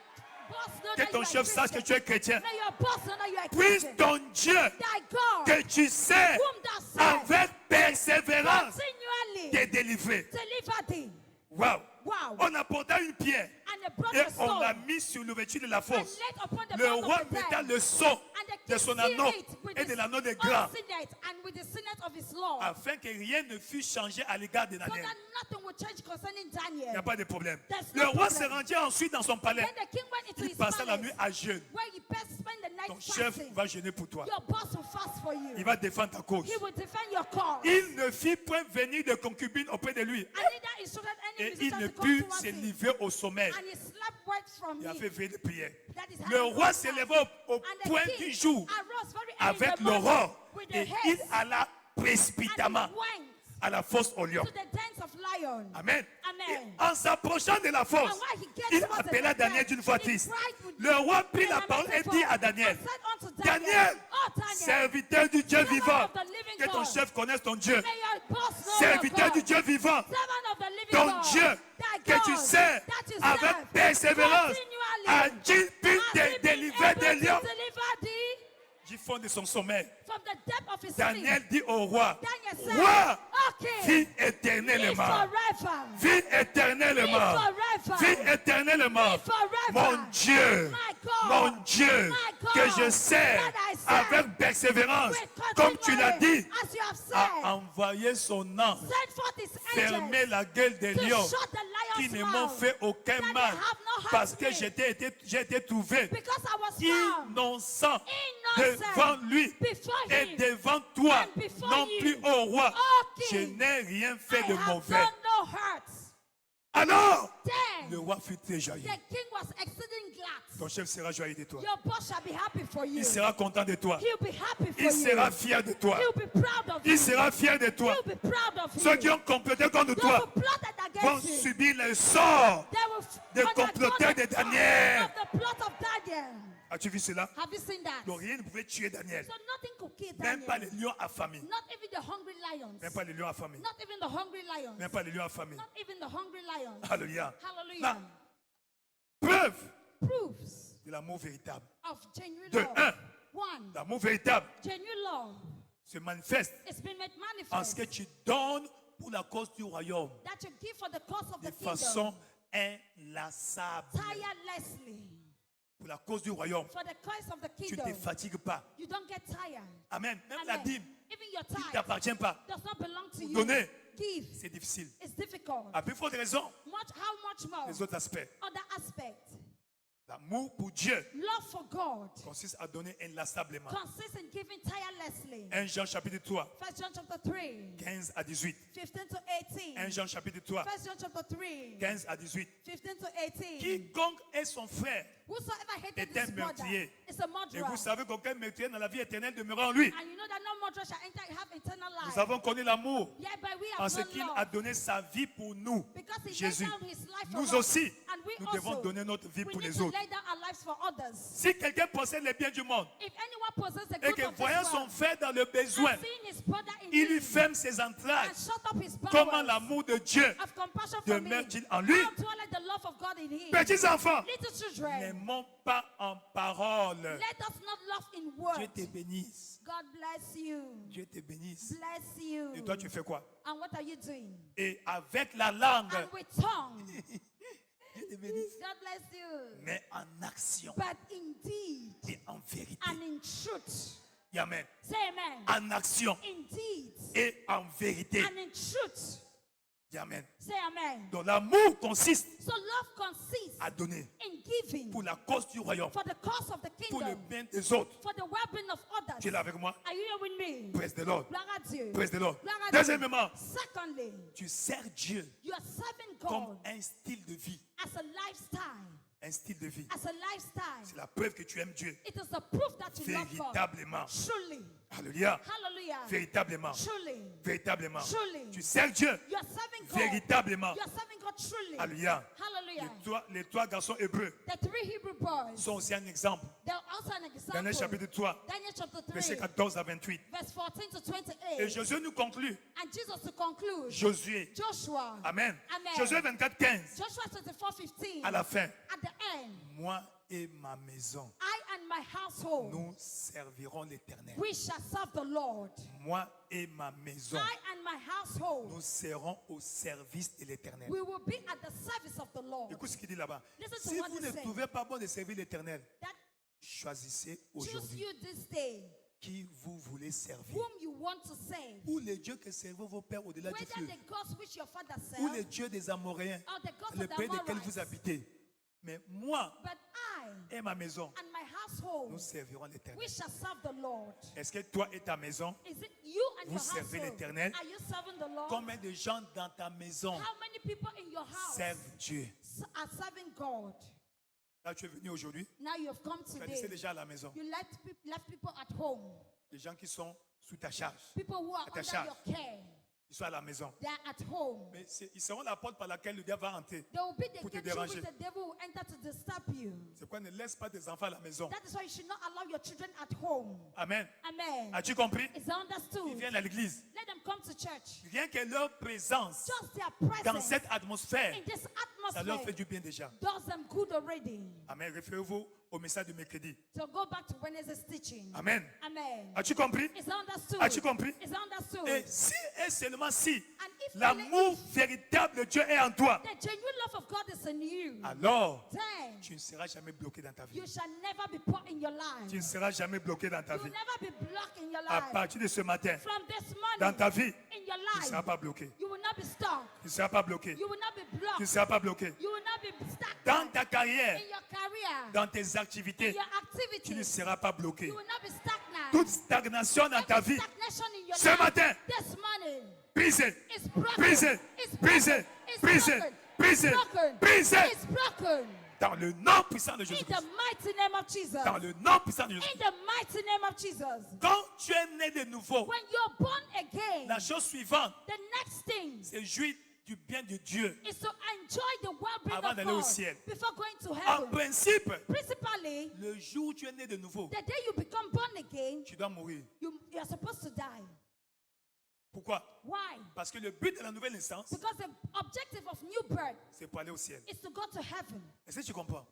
boss know que that you ton are chef sache que tu Christian. es chrétien, May your boss know that you are puisse Christian. ton Dieu Thy God, que tu sais whom thou servest, avec persévérance continually te délivrer. deliver thee. Wow. Wow. On apporta une pierre And they brought et the on stone l'a mis sur l'ouverture de la and fosse. laid upon the Le mouth roi of the metta dead. le son And the de king son sealed anneau it with et de his l'anneau des own grands signet and with the signet of his law, afin que rien ne fût changé à l'égard de so Daniel. that nothing would change concerning Il n'y Daniel. a pas de problème. There's Le no roi problem. se rendit ensuite dans son palais. Then the king went into Il his passa la palace, nuit à jeûne. where he best spend the night Ton chef fasting. va jeûner pour toi. Your boss will fast for you. Il va défendre ta cause. He will defend your cause. Il ne fit point venir de concubines auprès de lui. And neither instructed any Et il visitor ne to come put towards se him. livrer au sommeil. And he slept right from Il a him. fait veiller de prière. That is how Le he roi was se like. leva au And the point king du jour arose very early in avec the morning l'aurore with the et haste, il alla and précipitamment he went à la fosse au lion. to the dens of lions. Amen. Amen. Et en s'approchant de la fosse, And while he gets il towards the appela dead, Daniel d'une voix he triste. cried with Le roi prit a la parole et metaphor dit à Daniel, and said unto Daniel, Oh, Daniel, serviteur du Dieu servant vivant, of the living que ton God, chef connaisse ton Dieu. may your boss know Serviteur your du God. Dieu vivant, Servant of the living ton God, Dieu, thy que tu God, sais, that you avec serve, persévérance, continually, a-t-il pu has he te been délivrer able des to lions deliver thee du fond de son sommeil? from the depth of his Daniel sleep? dit au roi, Daniel said, roi, okay, vis live éternellement. forever. Vis éternellement. Live forever. Vis éternellement. Live forever. Mon Dieu. My God. Mon Dieu. My God. Que je sers That I serve. avec persévérance, With comme tu l'as dit, continually, as you have a said, envoyé son ange send forth his fermer angels la gueule des to lions shut the qui lion's ne m'ont mouth, fait aucun that mal they have no harm parce to que me. j'ai été trouvé because I was found innocent innocent devant lui before et him devant toi, and before non you. plus au roi. O Je king, n'ai rien fait I de have mauvais. done no hurt. Alors, Then le roi fut très joyeux. the king was exceeding glad. Ton chef sera joyeux de toi. Your boss shall be happy for you. Il sera content de toi. He'll be happy for Il you. sera fier de toi. He'll be proud of Il you. sera fier de toi. He'll be proud of Ceux you. qui ont comploté contre Those toi who plotted vont against you, subir le sort they will des undergo comploteurs the de plot Daniel. of the plot of Daniel. As-tu vu cela? Have you seen that? Donc rien ne pouvait tuer Daniel. So nothing could kill Même pas Daniel. les lions affamés. Not even the hungry lions. Même pas les lions affamés. Not even the hungry lions. Même pas les lions affamés. Not even the hungry lions. Alléluia. Hallelujah. Non. Preuve Proofs de l'amour véritable. of genuine De love. un, One, l'amour véritable genuine love. se manifeste It's been made en ce manifest que tu donnes pour la cause du royaume that you give for the cause of de the kingdom façon inlassable. tirelessly. Pour la cause du royaume, For the cause of the tu ne te kingdom, fatigues pas. you don't get tired. Amen. Même la Amen. dîme Even your qui ne tithe t'appartient pas. does not belong to you. Donner, Give. c'est difficile. It's difficult. difficult. À plus forte raison, How much more? les autres aspects. Other aspect. L'amour pour Dieu Love for God consiste à donner inlassablement. consists in giving tirelessly. 1 Jean chapitre 3, 1 John chapter 3, 15 à 18. 15 to 18. 1 Jean chapitre 3, 1 John chapter 3, 15 à 18. 15 to 18. Quiconque est son frère Whosoever hated est un his brother meurtrier. is a Et murderer. vous savez qu'aucun meurtrier dans la vie éternelle demeurera en lui. And you know that no murderer shall have eternal life. Nous avons connu l'amour Yeah, but we en have ce known qu'il love a donné sa vie pour nous. because he Jésus. laid down his life for Nous us. aussi, And we nous also, devons donner notre vie we pour need les to autres. lay down our lives for others. Si quelqu'un possède les biens du monde If anyone possesses the et good que of voyant this son world, frère dans le besoin, and seeing his brother in il lui need, ferme ses entrailles, and shut up his comment bowels l'amour de Dieu of compassion for me, demeure-t-il en lui? how dwelleth the love of God in him? Petits enfants, Little children, n'aimons pas en parole. let us not love in Dieu words. te bénisse. God bless you. Dieu te bénisse. Bless you. Et toi, tu fais quoi? And what are you doing? Et avec la langue, And with tongue. Dieu te bénisse. God bless you. Mais en action But indeed, et en vérité. and in truth. Amen. Say amen. En action Indeed, et en vérité. and in truth. Amen. Say amen. Donc l'amour consiste So love consists à donner in giving pour la cause du royaume, for the cause of the pour le kingdom, bien des autres. for the well-being of others. Tu es là avec moi? Are you here with me? Praise the Lord. Gloire à Dieu. Praise the Lord. Gloire à Dieu. Deuxièmement, Secondly, tu sers Dieu you are serving comme God un style de vie. as a lifestyle. Un style de vie. As a lifestyle. C'est la preuve que tu aimes Dieu. It is the proof that you love God. Véritablement. Truly. Alléluia. Hallelujah. Véritablement. Truly. Véritablement. Truly. Tu sers Dieu. You are serving God. Véritablement. You are serving God truly. Alléluia. Hallelujah. Les trois garçons hébreux The three Hebrew boys. sont aussi un exemple. They're also an example. Daniel chapitre 3, Daniel chapter 3, versets 14 à 28. verse 14 to 28. Et Josué nous conclut. And Jesus to conclude. Josué. Joshua. Amen. Amen. Josué 24, 15. Joshua 24:15. À la fin. At the end, Moi et ma maison, I and my household, nous servirons l'Éternel. we shall serve the Lord. Moi et ma maison, I and my household, nous serons au service de l'Éternel. we will be at the service of the Lord. Écoute ce qu'il dit là-bas. Listen to Si what vous he ne said. trouvez pas bon de servir l'Éternel, That choisissez choose aujourd'hui you this day qui vous voulez servir. whom you want to serve. Ou les dieux que servent vos pères au-delà du Whether fleuve. the gods which your father Ou les served, dieux des Amoréens, or the gods le of the pays desquels vous Amorites. habitez. Mais moi But I et ma maison, and my household, nous servirons l'Éternel. we shall serve the Lord. Est-ce que toi et ta maison, Is it you and vous your servez household? l'Éternel? Are you serving the Lord? combien de gens dans ta maison How many people in your house servent Dieu? are serving God? Là, tu es venu aujourd'hui, Now you have come tu laissé today. déjà à la maison. You left people at home. Les gens qui sont sous ta charge, People who are À ta under charge. your care. ils sont à la maison. They are at home. Mais ils seront la porte par laquelle le diable va entrer. They will be the Pour te gate through déranger. which the devil will enter to disturb you. C'est quoi? Ne laisse pas tes enfants à la maison. That is why you should not allow your children at home. Amen. Amen. As-tu compris? Is that Ils understood? viennent à l'église. Let them come to church. Rien que leur présence Just their dans presence cette atmosphère, in this ça leur fait atmosphere du bien déjà. does them good already. Amen. Référez-vous au message de mercredi. So go back to Wednesday's teaching. Amen. Amen. As-tu compris? Is that understood? As-tu compris? Is that understood? Et si et seulement si And if l'amour véritable de Dieu est en toi, the genuine love of God is in you, alors then tu ne seras jamais bloqué dans ta vie. you shall never be put in your life. Tu ne seras jamais bloqué dans ta You will vie. never be blocked in your À life. partir de ce matin, From this dans morning, ta vie, in your tu ne seras life, pas bloqué. you will not be stuck. Tu ne seras pas bloqué. You will not be Tu ne blocked. seras pas bloqué. You will not be stuck Dans ta carrière, in your career, dans tes activités, your tu ne activities. seras pas bloqué. You will not be stagnant. Toute stagnation dans ta Every vie, stagnation in your ce life matin, this morning brisée, is broken. brisée, It's brisée, broken. It's brisée, broken. brisée, It's broken. brisée. It's broken. Dans le nom puissant de In the Jésus-Christ. mighty name of Jesus. Dans le nom puissant de In Jésus-Christ. the mighty name of Jesus. Quand tu es né de nouveau, When you're born again, la chose suivante, the next thing c'est jouir du bien de Dieu. is to enjoy the well-being Avant of d'aller au God ciel. before going to En heaven. principe, Principally, le jour où tu es né de nouveau, the day you become born again, tu dois mourir. you are supposed to die. Pourquoi? Why? Parce que le but de la nouvelle naissance, Because the objective of new birth c'est pour aller au ciel. is to go to heaven. Est-ce que tu comprends?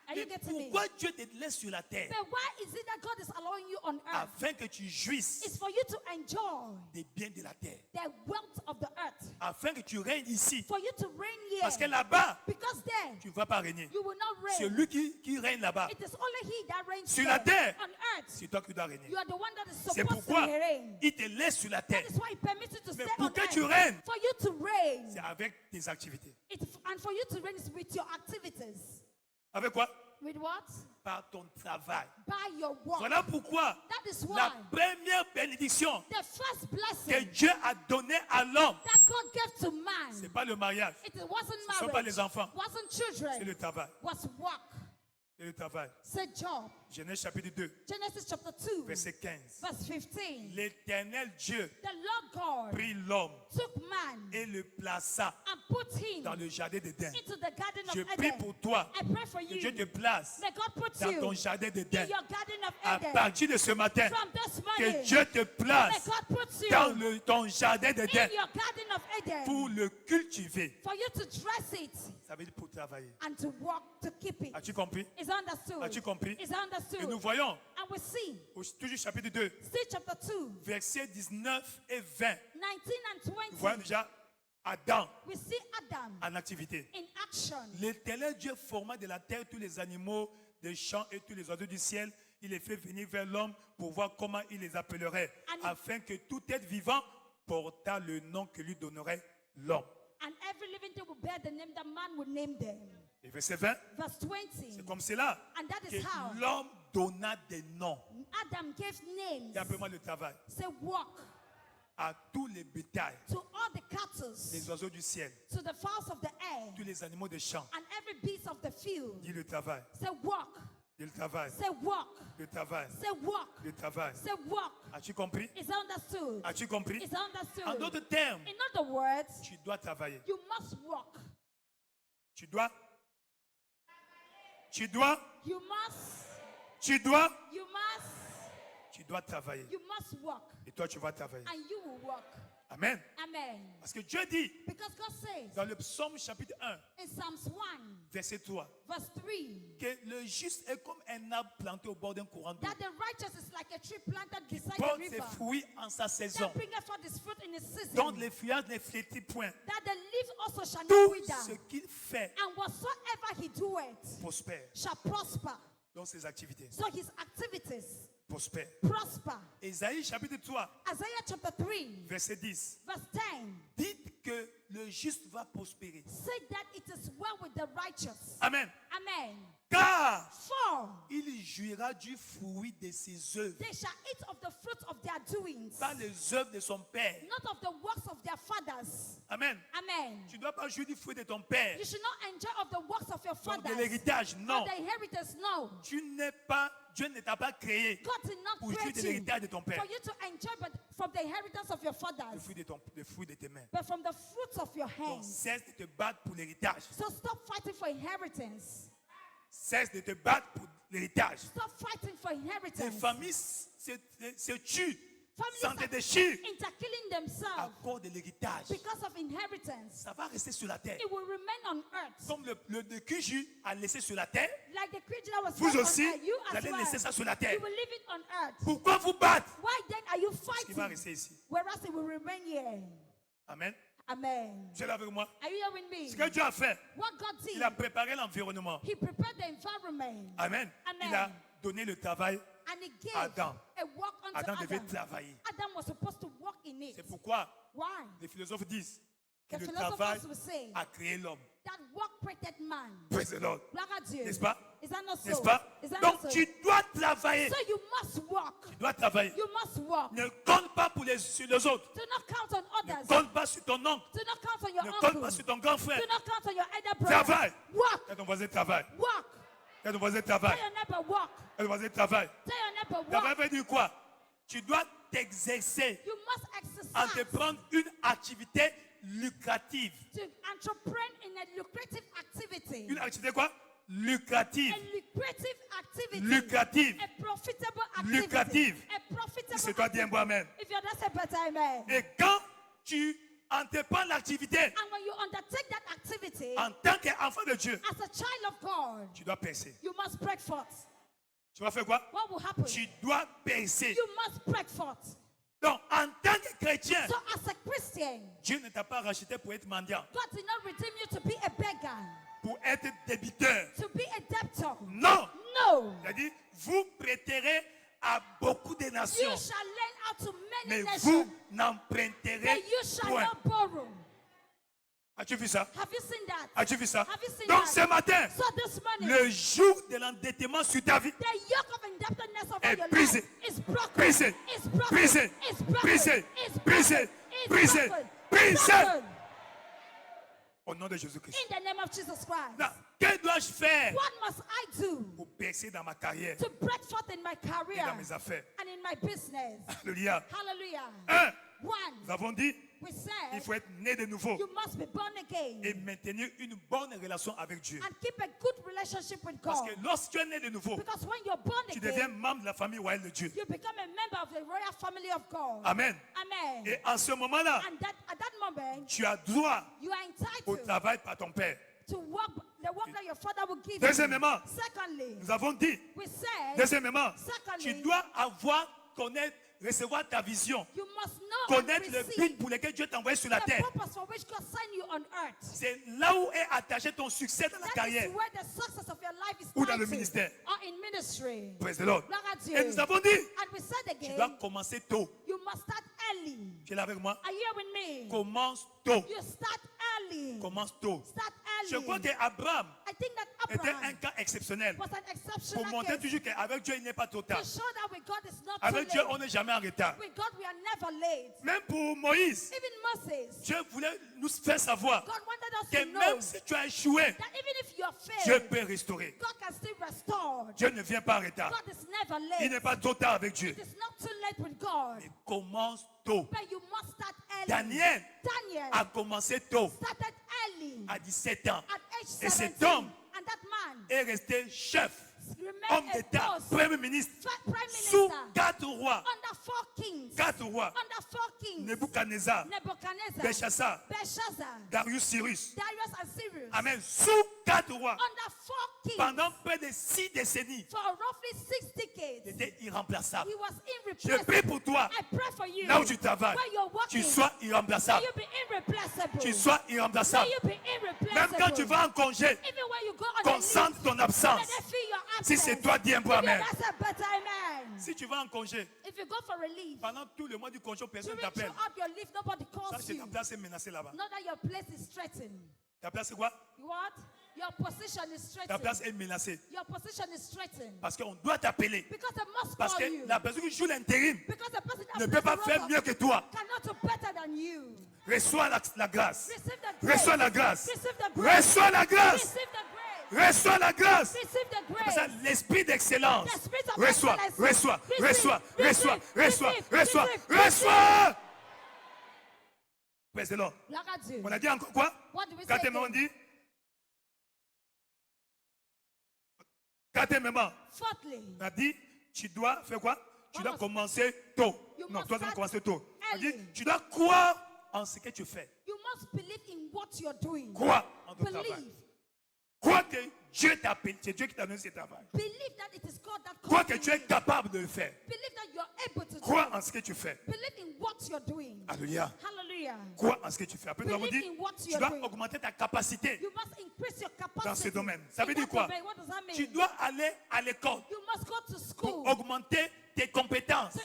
Are you Et getting me? pourquoi Dieu te laisse sur la terre? But why is it that God is allowing you on earth? Afin que tu jouisses It's for you to enjoy des biens de la terre. the wealth of the earth. Afin que tu règnes ici. For you to reign here. Parce que là-bas, Because there, tu ne vas pas régner. you will not reign. Celui qui règne là-bas, It is only he that reigns Sur there. la terre. On earth, c'est toi qui dois régner. you are the one that is C'est supposed pourquoi to reign. il te laisse sur la terre. That is why he permits you to Mais stay pour on que earth. tu règnes, For you to reign, c'est C'est avec tes activités. And for you to reign is with your activities. Avec quoi? With what? Par ton travail. By your work. Voilà pourquoi That is la why première bénédiction the first que blessing Dieu a donnée à l'homme, that God gave to man, ce n'est pas le mariage, it wasn't ce ne sont pas marriage, les enfants, wasn't c'est children, le travail. was work. C'est le travail. It's a job. Genèse chapitre 2, Genesis chapter 2, verset 15. verse 15. L'Éternel Dieu The Lord God prit l'homme took man et le plaça and put him dans le jardin d'Éden. into the garden Je of prie Eden. pour toi I pray for que you. Dieu te place May God put dans ton you jardin in d'Éden. your garden of À Eden. partir de ce matin, From this que morning, Dieu te may place God put you dans ton jardin in d'Éden your garden of Eden pour le cultiver. for you to dress it Ça veut dire pour travailler. and to work to keep it. As-tu compris? Is understood. As-tu compris? Is Et understood. nous voyons, And we see, toujours chapitre 2, see chapter 2, versets 19 et 20, 19 and nous voyons 20. déjà Adam We see Adam en activité. in action. L'Éternel Dieu forma de la terre tous les animaux des champs et tous les oiseaux du ciel. Il les fait venir vers l'homme pour voir comment il les appellerait, afin que tout être vivant portât le nom que lui donnerait l'homme. And every living thing will bear the name that man will name them. Et verset 20, Verse 20. c'est comme cela And that que is how l'homme donna des noms. Adam gave names. Et appelle-moi le travail. Say walk À tous les bétails, to all the cattle, les oiseaux du ciel, to the fowls of the air, tous les animaux des champs. and every beast of the field. Dis le travail, Say walk. dis le travail, Say walk. le travail, Say walk. le travail. Say walk. As-tu compris? Is understood. As-tu compris? Is understood. En d'autres termes, In other words, tu dois travailler. you must walk. Tu dois, You must. tu dois travailler. You must walk. Et toi, tu vas travailler. And you will walk. Amen. Amen. Parce que Dieu dit Because God says dans le psaume chapitre 1, in Psalms 1, verset 3, verse 3, que le juste est comme un arbre planté au bord d'un courant d'eau. that the righteous is like a tree planted beside a Porte ses river, fruits en sa saison. that bringeth forth his fruit in his season, Dont les feuillages ne flétrit point. that the leaf also shall not Tout wither, ce qu'il fait and whatsoever he doeth prospère. shall prosper. Dans ses activités. So his activities Prospère. prosper. Ésaïe chapitre 3, Isaiah chapter 3, verset 10. verse 10, Dites que le juste va prospérer. say that it is well with the righteous. Amen. Amen. Car For il jouira du fruit de ses œuvres. they shall eat of the fruit of their doings, Pas les œuvres de son père. not of the works of their fathers. Amen. Amen. Tu ne dois pas jouir du fruit de ton père. You should not enjoy of the works of your Donc de fathers. l'héritage, non. Or the inheritance, no. Tu n'es pas, Dieu ne t'a pas créé God did not pour jouir create de you l'héritage de ton père. for you to enjoy but from the inheritance of your Le fathers, fruit de tes mains. but from the fruits of your Donc hands. cesse de te battre pour l'héritage. So stop fighting for inheritance. Cesse de te battre pour l'héritage. Stop fighting for Les inheritance. familles se tuent, Families s'en are déchirent interkilling à themselves cause de l'héritage. because of inheritance. Ça va rester sur la terre. It will remain on earth. Comme le QJ a laissé sur la terre, Like the creature that was vous born aussi, on earth, you vous as allez laisser well. ça sur la terre. You will leave it on earth. Pourquoi vous battre? Why then are you Ce qui va fighting? rester ici. Whereas it will remain here. Amen. Amen. Tu es là avec moi? Are you here with me? Ce que Dieu a fait, What God did, il a préparé l'environnement. He prepared the environment. Amen. Amen. Il a donné le travail. And He gave Adam. a work unto Adam devait Adam. travailler. Adam was supposed to walk in it. C'est pourquoi Why? les philosophes disent que The le travail philosophers will say a créé l'homme. that work created man. Praise the Lord. Gloire à Dieu. N'est-ce pas? Is that not so? N'est-ce pas? Is that Donc not so? tu dois travailler. So you must walk. Tu dois travailler. You must walk. Ne compte pas sur les autres. Do not count on Ne others. compte pas sur ton oncle. Do not count on your Ne uncle. compte pas sur ton grand frère. Do not count on your elder brother. Travaille. Walk. Quand ton voisin travaille. Walk. Quand ton voisin Tell travaille. your neighbor walk. Quand ton voisin travaille. Tell your neighbor Travail walk. veut dire quoi? Tu dois t'exercer You must en te exercise prendre une activité lucrative. to entrepreneur in a lucrative activity. Une activité quoi? Lucrative. A lucrative activity. Lucrative. A profitable activity. Lucrative. A profitable C'est toi, dis un bon amen. If you're not a better amen. Et quand tu entreprends l'activité And when you undertake that activity en tant qu'enfant de Dieu, as a child of God, tu dois percer. you must break forth. Tu vas faire quoi? What will happen? Tu dois percer. You must break forth. Donc, en tant que chrétien, So as a Christian, Dieu ne t'a pas racheté pour être mendiant, God did not redeem you to be a beggar, pour être débiteur. to be a debtor. Non. No. Il a dit, vous prêterez à beaucoup de You nations, shall lend out to many mais nations, vous but n'emprunterez you shall point. not borrow. As-tu vu ça? Have you seen that? As-tu vu ça? Have you seen Donc that? ce matin, So this morning, le joug de l'endettement sur ta vie the yoke of indebtedness over est your brisé. life is broken. Brisé. It's broken. Brisé. It's broken. Brisé. It's broken. Brisé. It's Brisé. broken. Brisé. Broken. Au nom de Jésus-Christ. In the name of Jesus Christ. Now, que dois-je faire What must I do pour percer dans ma carrière to break forth in my et career dans mes affaires? and in my business? Alléluia. Hallelujah. Un, One, nous avons dit, we il said faut être né de nouveau you must be born again et maintenir une bonne relation avec Dieu. and keep a good relationship with Parce God. que lorsque tu es né de nouveau, Because when you're born tu deviens again, membre de la famille royale de Dieu. you become a member of the royal family of God. Amen. Amen. Et en ce moment-là, And that at that moment, tu as droit you are au entitled travail par ton père. to work the work that your father will give you. Deuxièmement, Secondly, nous avons dit, we said deuxièmement, Secondly, tu dois connaître, recevoir ta vision, you must know and connaître le but receive pour lequel Dieu t'a envoyé sur la the terre. purpose for which God sent you on earth. C'est là où est attaché ton succès dans la That carrière is where the success of your life is ou dans le tied to, ministère. or in ministry. Praise the Lord. Gloire à Dieu. Et nous avons dit, And we said tu again, dois commencer tôt. you must start early. Tu es là avec moi? Are you here with me? Commence tôt. You start early. Commence tôt. Start Je early. crois qu'Abraham I think that était un Abraham cas exceptionnel was an pour exceptional montrer case toujours qu'avec Dieu, il n'est pas trop to tard. show that with God it's not Avec too Dieu, late. on n'est jamais en retard. With God we are never late. Même pour Moïse, Even Moses, Dieu voulait nous faire savoir God wanted us que to know même si tu as échoué, that even if you are Dieu failed, peut restaurer. God can still restore. Dieu ne vient pas en retard. God is never Il late. n'est pas trop tard avec Dieu. It is not too late with God. Il commence tôt. But you must start early. Daniel Daniel a commencé tôt, started early à 17 ans, at age et 17. cet homme And that man est resté chef, remained homme a d'État, boss, premier ministre, prime sous minister, 4 rois. under 4 kings. 4 rois. Under 4 kings. Nebuchadnezzar, Nebuchadnezzar, Belshazzar, Belshazzar, Darius Cyrus. Darius and Cyrus. Amen. Sous 4 rois. Under 4 kings. Pendant près de 6 décennies, For roughly 6 il decades. était irremplaçable. He was Je irreplaceable. prie pour toi, I pray for you. là où tu travailles, Where you're working, tu sois may irremplaçable. you be irreplaceable. Tu sois May irremplaçable. you be irreplaceable. Même quand tu vas en congé, Even when you go on a leave, concentre ton let absence. them feel your Si absence. c'est toi, dis un peu If amen. that's a better amen. Si tu vas en congé, If you go for a leave, pendant tout le mois du congé, personne ne during t'appelle. throughout your leave, nobody Ça, calls c'est ta you. place est menacée là-bas. Not that your place is threatened. Ta place, c'est quoi? What? Your position is Ta place threatened. est menacée. Your position is threatened. Parce qu'on doit t'appeler. Because they must Parce call que you. la personne qui joue l'intérim Because the person that ne plays peut pas the faire role mieux of- que toi. cannot do better than you. Reçois la grâce. Receive the grace. Reçois la grâce. Receive the grace. Reçois la grâce. Receive the grace. Reçois la grâce. Receive the C'est ça, grace. l'esprit d'excellence. The spirit of Reçois, excellence. reçois, Receive, reçois, reçois, receive, reçois, receive, reçois, receive, reçois. Praise the Lord. Gloire à Dieu. On a dit encore quoi? What do we say Quatrièmement, on again? dit. Quatrièmement, Fourthly, on a dit, tu dois faire quoi? Tu What dois must- commencer tôt. You Non, must toi, tu dois start commencer tôt. On dit, early. tu dois croire en ce que tu fais. you must believe in what you're doing. Crois en ton travail. Believe. Crois que Dieu t'a appelé. C'est Dieu qui t'a donné ce travail. Believe that it is God that Crois called que you. tu es capable de le faire. Believe that you're able to do Crois it. en ce que tu fais. Believe in what you're doing. Alléluia. Hallelujah. Crois en ce que tu fais. Après, nous avons Believe dit, in what tu you're dois doing. augmenter ta capacité You must increase your capacity. dans ce domaine. Ça veut in dire that quoi? domain. What does that mean? Tu dois aller à l'école You must go to pour school. augmenter tes compétences.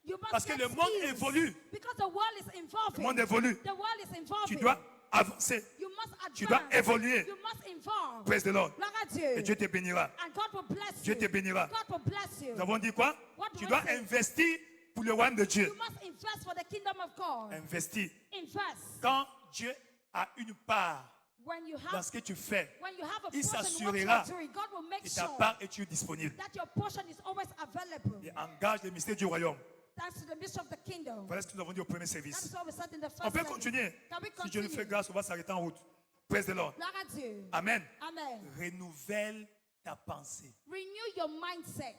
You must Parce que get le monde skills. évolue. Because the world is evolving. Le monde évolue. The world is evolving. Tu dois avancer. You must advance. Tu dois évoluer. You must evolve. Praise the Lord. Gloire à Dieu. Et Dieu te bénira. And God will bless Dieu you. te bénira. God will bless you. Nous avons dit quoi? What do Tu I dois say? investir pour le royaume de Dieu. You must invest for the kingdom of God. Investir. Invest. Quand Dieu a une part When you dans have ce que tu fais, when you have a il portion in what s'assurera you're doing, God will make et ta sure part est toujours disponible. that your portion is always available. Et engage les mystères du royaume. Thanks to the mystery of the kingdom. Voilà ce que nous avons dit au premier That service. is what we said in the On first peut service. continuer. Can we Si Dieu nous fait continue? grâce, on va s'arrêter en route. Praise the Lord. Gloire à Dieu. Amen. Amen. Renouvelle ta pensée. Renew your mindset.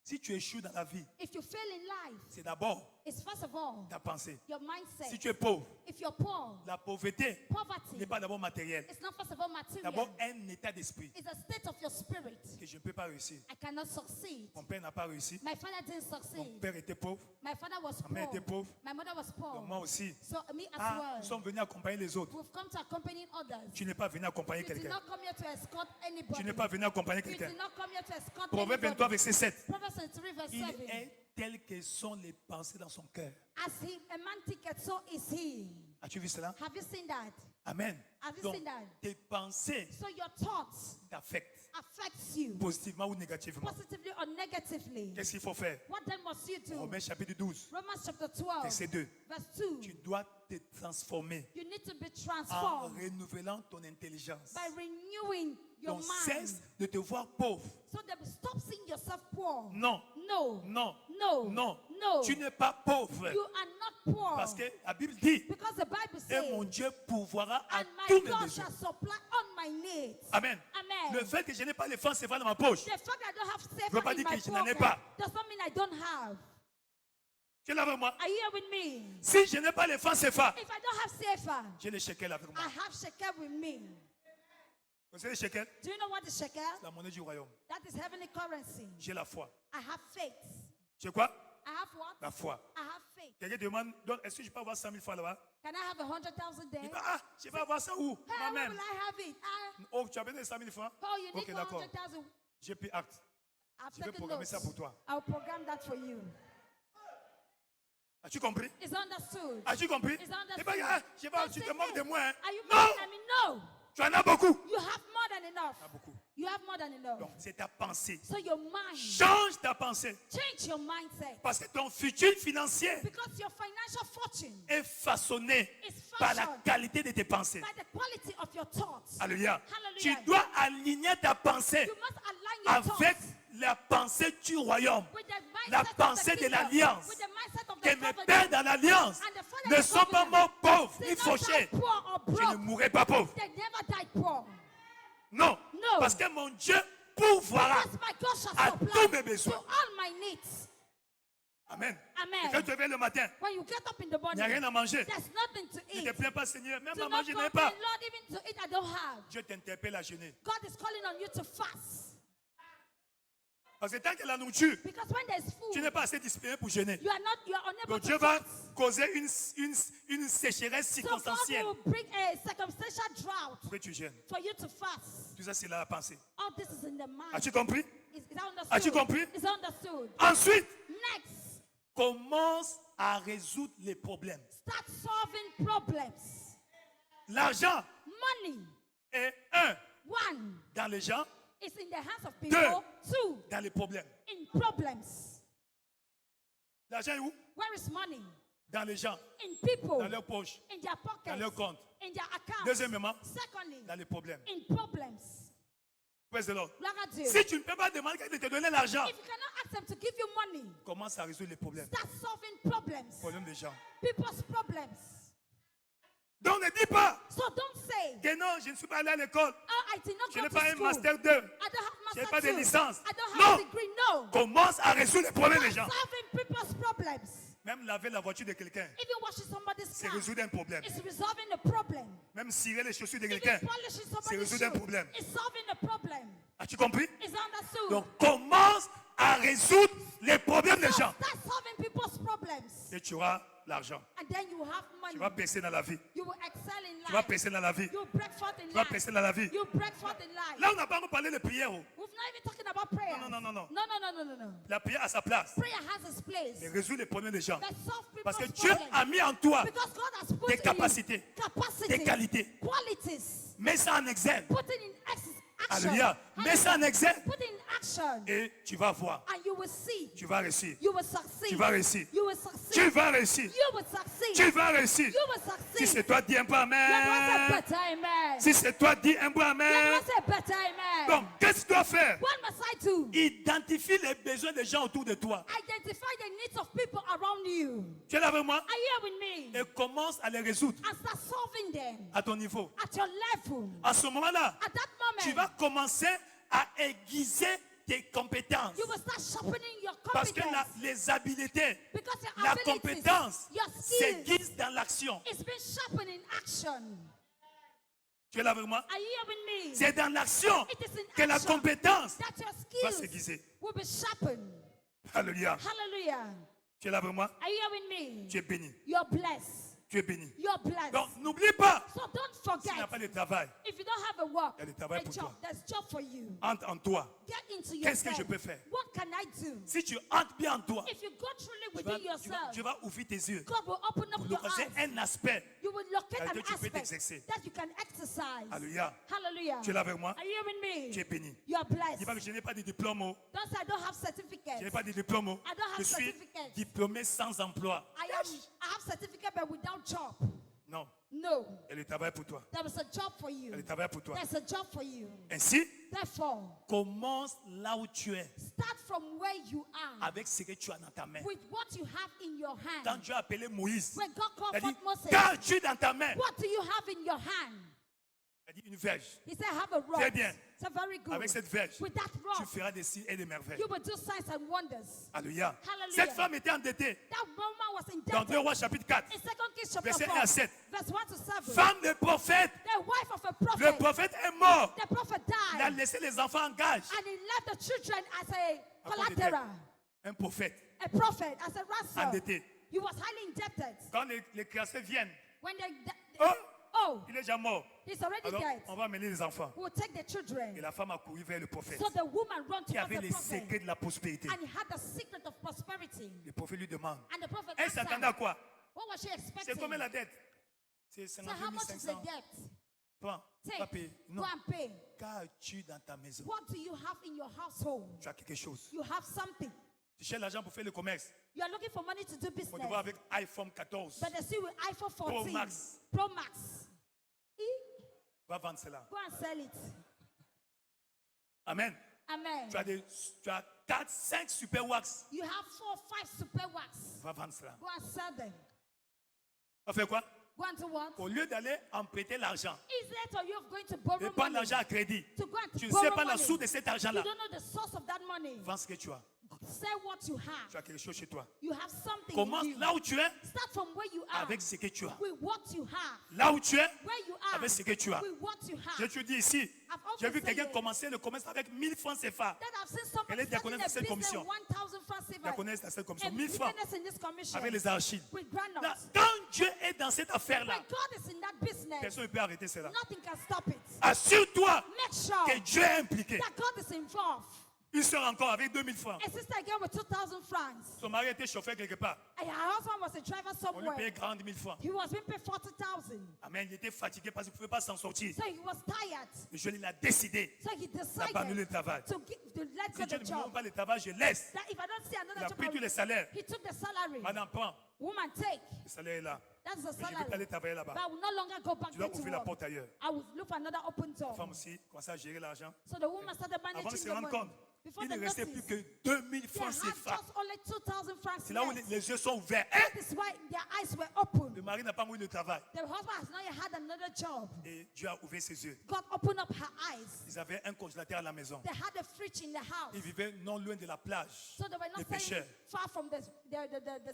Si tu échoues dans la vie, If you fail in life, c'est d'abord it's first of all ta pensée. your mindset. Si tu es pauvre, If you're poor, la pauvreté poverty n'est pas d'abord matérielle. it's not first of all material. D'abord un état d'esprit It's a state of your spirit. que je ne peux pas réussir. I cannot succeed. Mon père n'a pas réussi. My father didn't Mon succeed. père était pauvre. My father was Ma mère était poor. pauvre. My mother was poor. Donc moi aussi. So me as Ah, nous well. sommes venus accompagner les autres. We've come to accompany others. Tu n'es pas venu accompagner You did quelqu'un. not come here to escort anybody. Tu n'es pas venu accompagner You quelqu'un. did not come here to escort Proverbe 23, anybody. verset 7. Proverbs 23 verse Il 7. est tel que sont les pensées dans son cœur. As he a man thinketh, so is he. As-tu vu cela? Have you seen that? Amen. Have you Donc, seen that? tes pensées So your thoughts t'affectent affects you positivement ou négativement. positively or negatively. Qu'est-ce qu'il faut faire? What then must you do? Romains chapitre 12, Romans chapter 12, verset 2. verse 2. Tu dois te transformer You need to be en transformed renouvelant ton intelligence. by renewing your Donc mind. cesse de te voir pauvre. So that stop seeing yourself poor. Non, No. non, No. non. No. Tu n'es pas pauvre. You are not poor. Parce que la Bible dit, Because the Bible et mon says, Dieu pourvoira à and my tous mes God besoins. shall supply all my needs. Amen. Amen. Le fait que je n'ai pas les francs CFA dans ma poche, The fact that I don't have veux safer pas in dire my que je n'en ai pocket pas. does not mean I don't have. tu es là avec moi. Are you here with me? Si je n'ai pas les francs CFA, If I don't have safer, j'ai les shekels avec moi. I have shekel with me. Vous savez les shekels? Do you know what is shekel? C'est la monnaie du royaume. That is heavenly currency. J'ai la foi. I have faith. J'ai quoi? I have what? La foi. I have faith. Quelqu'un demande, donc, est-ce que je peux avoir 100 000 francs là-bas? Can I have 100,000 Il there? dit, ah, je vais avoir ça où? Hey, where Moi-même. will I have it? Oh, tu as besoin de 100 000 francs? Oh, you need Ok, d'accord. 100,000. J'ai pris acte. I've Je vais taken programmer notes. ça pour toi. I'll program that for you. As-tu compris? It's understood. As-tu compris? It's understood. C'est pas, ah, je vais, Don't tu say, te moques de hey, moi. Hein? Are you Non! mocking at me? No. Tu en as beaucoup. You have more than enough. Tu en as beaucoup. You have more than enough. Donc, c'est ta pensée. So your mind, Change ta pensée. change your mindset. Parce que ton futur financier Because your financial fortune est façonné is par la fashioned qualité de tes pensées. by the quality of your thoughts. Alléluia. Hallelujah. Tu dois aligner ta pensée You must align your avec thoughts la pensée du royaume. with the mindset La of the pensée de kingdom, l'alliance. with the mindset of Que the mes covenant. pères dans l'alliance And the fathers ne of sont pas covenant. morts pauvres They ni not die fauchés. poor or Je ne broke. mourrai pas pauvre. They never died poor. Non. No. Parce que mon Dieu pourvoira. Because my God shall à supply tous mes to besoins. all my needs. Amen. Amen. Et quand tu te réveilles le matin, When you get up in the il morning, n'y a rien à manger. there's nothing to Ne eat. te plains pas, Seigneur. Même Do à not manger, je n'ai complain, pas. Lord, even to eat I don't have. Dieu t'interpelle à jeûner. God is calling on you to fast. Parce que tant qu'il y a la nourriture, Because when there's tu food, n'es pas assez disponible pour jeûner. you are unable Donc to Dieu va fast. causer une sécheresse So God circonstancielle will bring a circumstantial drought pour que tu jeûnes. for you to fast. Tout ça, c'est la pensée. All this is in the mind. As-tu compris? Is that understood? As-tu compris? Is that understood? Ensuite, Next, commence à résoudre les problèmes. start solving problems. L'argent Money, est one, dans les gens, is in the hands of people. Two, dans les problèmes. in problems. L'argent est où? Where is money? Dans les gens, In people, dans leurs poches, in their dans pockets, leurs comptes. in their accounts. Deuxièmement, Secondly, dans les problèmes. in problems. Praise the Lord. Gloire à Dieu. Si tu ne peux pas demander de te donner l'argent, If you cannot ask them to give you money, commence à résoudre les problèmes. start solving problems. Problèmes des gens. People's problems. Donc ne dis pas So don't say, que non, je ne suis pas allé à l'école. oh, I did not Je go n'ai to pas un school. master 2. I don't have Je n'ai master pas de two. licence. I don't Non. have degree. No. Commence à résoudre les problèmes des gens. Solving people's problems. Même laver la voiture de quelqu'un, Even washing somebody's c'est car résoudre un problème. is resolving a problem. Même cirer les chaussures de Even quelqu'un, polishing c'est somebody's résoudre un shoes problème. is solving a problem. As-tu compris? Is understood? Donc commence à résoudre les problèmes des So gens. start solving people's problems. Et tu auras l'argent. And then you have money. Tu vas percer dans la vie. You will excel in Tu vas life. percer dans la vie. You break forth in Tu vas life. percer dans la vie. You break forth in life. Là, on n'a pas encore parlé de prière. Oh. We've not even talking about prayer. Non, non, non, non. No, no, no, no, no, no. La prière a sa place. Prayer has its place. Mais résoudre les problèmes des gens. That solve Parce que people's Dieu problems. a mis en toi Because God has put des in capacités, capacity, des qualités. qualities, Mets ça en exergue. put it in action. Alléluia. Mets ça en exergue. Put it in action. Et tu vas voir. And you will see. Tu vas réussir. You will succeed. Tu vas réussir. You will succeed. Tu vas réussir. You will succeed. Tu vas réussir. You will Si succeed. c'est toi, dis un peu Let us say Amen. better amen. Si c'est toi, dis un peu Let Amen. us say better amen. Donc, qu'est-ce que tu dois faire? What must I do? Identifie les besoins des gens autour de toi. Identify the needs of people around you. Tu es là avec moi? Are you here with me? Et commence à les résoudre And start solving them à ton niveau. at your level. À ce moment-là, At that moment, tu vas commencer à aiguiser tes compétences. you will start sharpening your Parce que competence. les habiletés, Because your la abilities, compétence your skills, s'aiguise dans l'action. it's been sharpened in action. Tu es là avec moi? Are you here with me? C'est dans l'action It is in que la action compétence that your va skills s'aiguiser. will be sharpened. Alléluia. Hallelujah. Tu es là avec moi? Are you here with me? Tu es béni. You're blessed. tu es béni. You're blessed. Donc, n'oublie pas, So don't s'il n'y a forget, pas de travail, if you don't have a work, il y a du travail a pour job, toi. there's job for you. Entre en toi. Get into Qu'est-ce que yourself. je peux faire? What can I do? Si tu entres bien en toi, If you go truly tu vas, within yourself, tu vas ouvrir tes yeux God will open pour up your localiser eyes. un aspect. You will locate Dans an lequel tu peux aspect t'exercer. that you can exercise. Alléluia. Hallelujah. Tu es là avec moi? Are you hearing Tu es me? béni. You are blessed. Dis pas que je n'ai pas de diplôme. Oh. Don't say I don't have Je n'ai certificates. pas de diplôme. Oh. I don't have Je suis certificates. diplômé sans emploi. I have certificate but without job. Non. No. Il y a le travail pour toi. There is a job for Il y a you. le travail pour toi. There's a job for you. Ainsi, Therefore, commence là où tu es, start from where you are avec ce que tu as dans ta main. with what you have in your Quand hand. Dieu a appelé Moïse, When God il a called dit, forth Moses, qu'as-tu dans ta main? what do you have in your hand? Il a dit une verge. He said, have a Très rod. bien. So very good. Avec cette verge, With that tu rod, feras des signes et des merveilles. you will do signs and wonders. Alléluia. Hallelujah. Cette femme était endettée. That woman was Dans 2 indebted. Rois chapitre 4, In 2 Kings chapter verset 4, 1 à 7. verse 1 to 7, Femme de prophète. the wife of a Le prophet, prophète est mort. the prophet Il a died, laissé les enfants en gage. and he left the children as a À cause de collateral. Un prophète A prophet, as a ransom. endetté. He was highly indebted. Quand les créanciers viennent, When oh, oh, il est déjà mort. he's already Alors, dead. on va amener les enfants. We'll take the Et children. la femme a couru vers le prophète So the woman ran qui towards avait the les prophet, secrets de la prospérité. and he had the secret of prosperity. Le prophète lui demande, And the prophet elle asked s'attendait à her, quoi? what was she C'est expecting? combien la dette? C'est So how 52 much is the 500. debt? Prends, Take, va payer. go Non. and pay. Qu'as-tu dans ta maison? What do you have in your household? Tu as quelque chose. You have something. Tu cherches l'argent pour faire le commerce. You are looking for money to do On business. te voit avec iPhone 14. But they see with iPhone 14 Max. Pro Max. Va vendre cela. Go and sell it. Amen. Amen. Tu as 4, 5 super wax. You have 4 or 5 super wax. Va vendre cela. Go and sell them. Va faire quoi? Go and do what? Au lieu d'aller emprunter l'argent Is it or you're going to et borrow prendre money? l'argent à crédit, To go and tu ne borrow sais pas la money. source de cet You argent-là. don't know the source of that money. Vends ce que tu as. Sell what you have. Tu as quelque chose chez toi. You have something Commence in you. là où tu es Start from where you are. avec ce que tu as. With what you have. Là où tu es Where you are. avec ce que tu as. With what you Je have. te dis ici, I've also j'ai vu quelqu'un said it. commencer le commerce avec 1000 francs CFA. Then I've seen somebody Elle est diaconesse starting de a cette business commission. 1,000 francs CFA. Diaconesse de cette commission. And 1000 francs business in this commission. avec les archives. With Là, granules. quand Dieu est dans cette affaire-là, When God is in that business, personne ne peut arrêter cela. nothing can stop it. Assure-toi Make sure que Dieu est impliqué. that God is involved. Une soeur encore avec 2000 francs. A sister again with 2,000 francs. Son mari était chauffeur quelque part. And her husband was a driver On lui payait somewhere. 40 000 francs. He was being paid 40,000. Amen. Il était fatigué parce qu'il ne pouvait pas s'en sortir. So he was tired. Le jeune, il a décidé So he d'abandonner le decided travail. to let Si go Dieu the ne me donne job. pas le travail, je laisse. That if I don't see Il another a pris tous job, les salaires. he took the salary. Madame, prends. Woman, take. Le salaire est là. That's the Mais je ne veux pas salary. aller travailler là-bas. But I will no longer go back Tu dois there to ouvrir la work. porte ailleurs. I will look for another open La femme door. aussi commence à gérer l'argent. So the woman started Avant de managing se the rendre money. compte, Before il they ne restait noticed, plus que 2000 they francs had CFA. just only 2,000 francs C'est là où left. les yeux sont ouverts. That is why their eyes were open. Le mari n'a pas mouru de travail. The husband has not yet had another job. Et Dieu a ouvert ses yeux. God opened up her eyes. Ils avaient un congélateur à la maison. They had a fridge in the house. Ils vivaient non loin de la plage. So they were Les not staying pêcheurs. far from the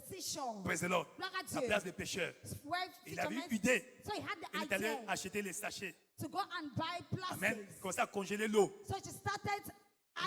seashore. Praise the Lord. Gloire à La Dieu. place des pêcheurs. Where Il avait fishermen- une idée. So he had Il est the allé idea acheter les sachets. to go and buy Amen. plastics. Comme ça, à congeler l'eau. So she started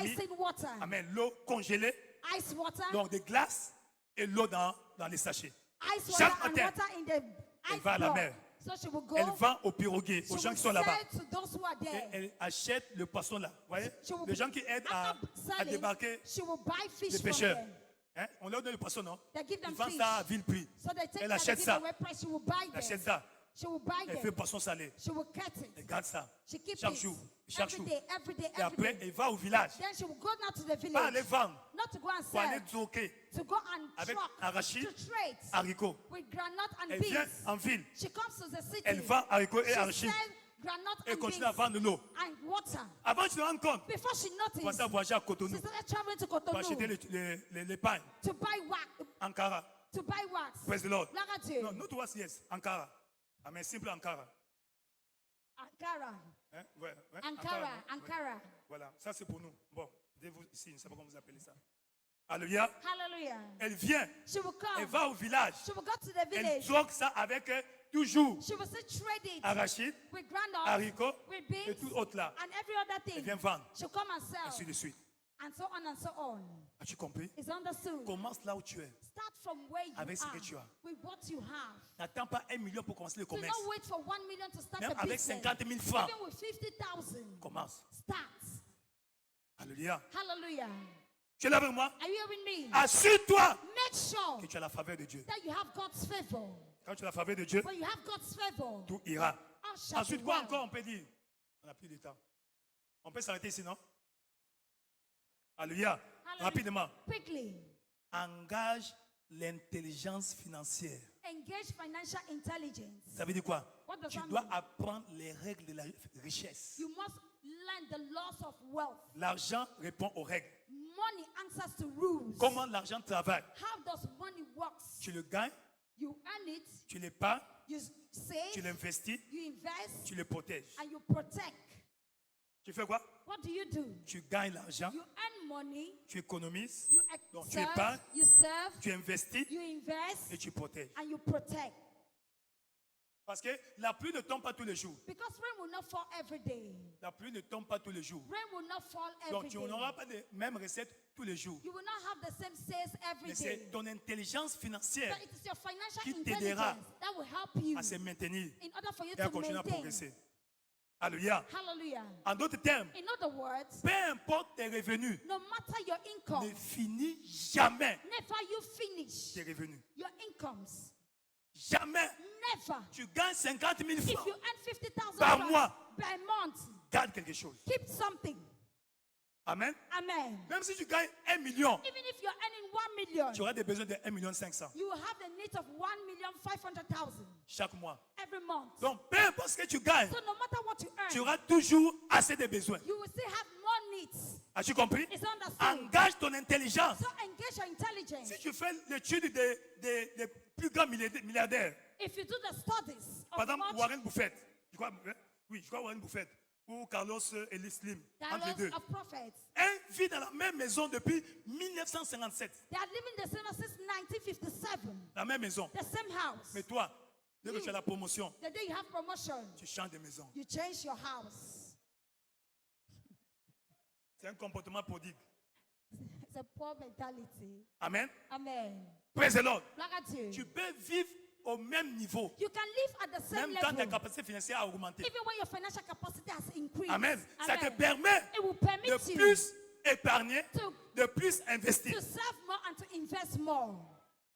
icing water. Amen. L'eau congelée, Ice water. donc des glaces et l'eau dans les sachets. Ice Chaque water and matin, water in the elle ice va à la block. mer. So she will go. Elle vend aux piroguiers, She aux gens will qui sont là-bas. sell to those who are Et there. elle achète le poisson là. Vous voyez? She will Les be- gens qui aident à After selling, débarquer she will buy fish les from pêcheurs. them. Hein? On leur donne le poisson, non? They give Ils them vendent fish. ça à vil prix. So they take Elle that, achète they give ça. away price. She will buy Elle achète them. ça. She will buy Elle fait them. poisson salé. She will cut Elle it. garde ça. She keeps Chaque it. jour. Chaque Every jour. day, every day, Et every après, day. elle va au village. Then she will go now to the Pas aller village. vendre. Not to go and Pour aller sell. zoquer To go and avec truck. arachide, To trade. haricots. With granite and Elle vient beans. en ville. She comes to the city. Elle vend haricots et She arachides. sells granite Et and continue à beans vendre l'eau. and water. Avant que tu te rendes compte, Before she tu noticed, commences à voyager à she Cotonou started traveling to pour acheter Cotonou les pains. to buy wax. Ankara. To buy wax. Praise the Lord. Gloire à Dieu. Non, not was yes. Ankara. Amen. Simple Ankara. Ankara. Hein? Ouais, ouais, Ankara. ouais. Ankara. Voilà, ça c'est pour nous. Bon, vous ici, je ne sais pas comment vous appelez ça. Alléluia. Hallelujah. Elle vient, She will elle come. va au village. She will go to the Elle village. troque ça avec toujours She will still trade it arachide, with granite, haricots with et beans, tout autre là. and every other Elle thing. vient vendre, She'll come and ainsi sell. de suite. And so on and so on. As-tu compris? It's understood. Commence là où tu es. Start from where you Avec ce are. que tu as. With what you have. N'attends pas 1 million pour commencer le Do commerce. not wait for 1 million to start Même a avec business. 50 000 francs. Even with 50,000. Commence. Start. Alléluia. Hallelujah. Tu es là avec moi? Are you hearing me? Assure-toi Make sure que tu as la faveur de Dieu. that you have God's favor. Quand tu as la faveur de Dieu, When you have God's favor, tout ira. all shall Ensuite, be quoi well. encore on peut dire? On n'a plus de temps. On peut s'arrêter ici, non? Alléluia. Hallelujah. Rapidement. Quickly. Engage l'intelligence financière. Engage financial intelligence. Ça veut dire quoi? What does Tu that dois mean? apprendre les règles de la richesse. You must learn the laws of wealth. L'argent répond aux règles. Money answers to rules. Comment l'argent travaille? How does money works? Tu le gagnes, You earn it, tu l'épargnes, you save, tu l'investis, you invest, tu le protèges. and you protect. Tu fais quoi? What do you do? Tu gagnes l'argent, You earn money, tu économises, you donc tu serve, épargnes, you serve, tu investis you invest, et tu protèges. and you protect. Parce que la pluie ne tombe pas tous les jours. Because rain will not fall every day. La pluie ne tombe pas tous les jours. Rain will not fall Donc every tu day. n'auras pas les mêmes recettes tous les jours. You will not have the same sales every Mais day. c'est ton intelligence financière But it is your financial qui t'aidera intelligence that will help you à se maintenir in order for you et à to continuer à maintain. progresser. Alléluia. Hallelujah. En d'autres termes, In other words, peu importe tes revenus, no matter your ne income, finis jamais never you finish tes revenus. your incomes. Jamais. Never. Tu gagnes 50 000 If francs. you earn 50,000 Par francs mois. per month, Garde quelque chose. keep something. Amen. Amen. Même si tu gagnes 1 million, Even if you're earning 1 million, tu auras des besoins de 1 million 500 you will have the need of 1,500,000 chaque mois. every month. Donc, peu importe ce que tu gagnes, So no matter what you tu earn, auras toujours assez de besoins. you will still have more needs. As-tu compris? It's understood. Engage ton intelligence. So engage your intelligence. Si tu fais l'étude des plus grands milliardaires, If you do the studies par of exemple much Warren Buffett, je crois Warren Buffett, ou Carlos Slim, entre les deux. of prophets, Un vit dans la même maison depuis 1957. they are living the same since 1957. La même maison. The same house. Mais toi, dès que tu as la promotion, The day you have promotion, tu changes de maison. you change your house. C'est un comportement prodigue. It's a poor mentality. Amen. Amen. Praise the Lord. Look at you. Tu peux vivre au même niveau, You can live at the same même quand ta level, capacité financière a augmenté. even when your financial capacity has increased. Amen. Ça te Amen. permet It will de permit you plus épargner, to, de plus investir. to serve more and to invest more.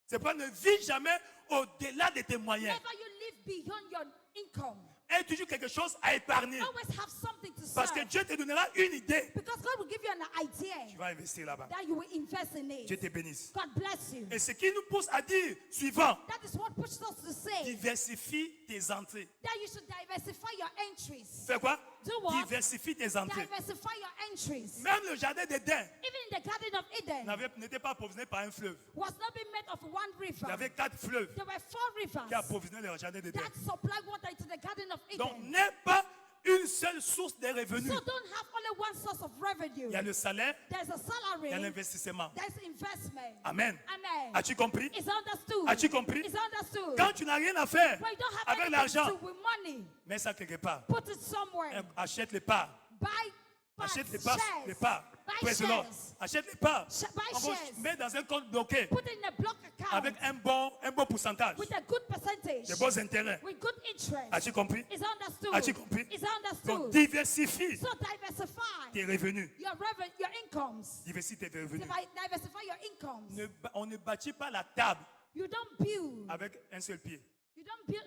C'est pas ne vis jamais au-delà de tes moyens. Never you live beyond your income. Aie toujours quelque chose à épargner. Always have something to Parce que serve. Dieu te donnera une idée. Because God will give you an Tu idea vas investir là-bas. that you will invest in Dieu it. te bénisse. God bless you. Et ce qui nous pousse à dire suivant, That is what pushes us to say diversifie tes entrées. that you should diversify your entries. Fais quoi? Do what? Diversifie tes entrées. Diversify your entries. Même le jardin d'Éden Even in the Garden of Eden n'était pas approvisionné par un fleuve. was not being made of one Il y river. avait 4 fleuves There were 4 qui rivers approvisionnaient le jardin d'Éden. that supplied water into the Garden of Donc, Eden. n'aie pas une seule source de revenus. So don't have only one source of revenue. Il y a le salaire, There's a il y a salary, l'investissement. there's investment. Amen. Amen. As-tu compris? It's understood. As-tu compris? It's understood. Quand tu n'as rien à faire When you don't have avec anything l'argent, to do with money, mets ça quelque part. put it somewhere. Achète les parts. Buy parts, Achète les parts. shares. Les parts. Buy Praise the Lord. shares. Achète les parts. Buy En gros, shares. mets dans un compte bloqué Put it in a block account avec un bon pourcentage. with a good percentage, De bons intérêts. with good interest. As-tu compris? It's understood. As-tu compris? It's Donc, understood. diversifie So diversify tes revenus. your incomes. Diversifie tes revenus. Diversify your incomes. On ne bâtit pas la table You don't build. avec un seul pied. You don't build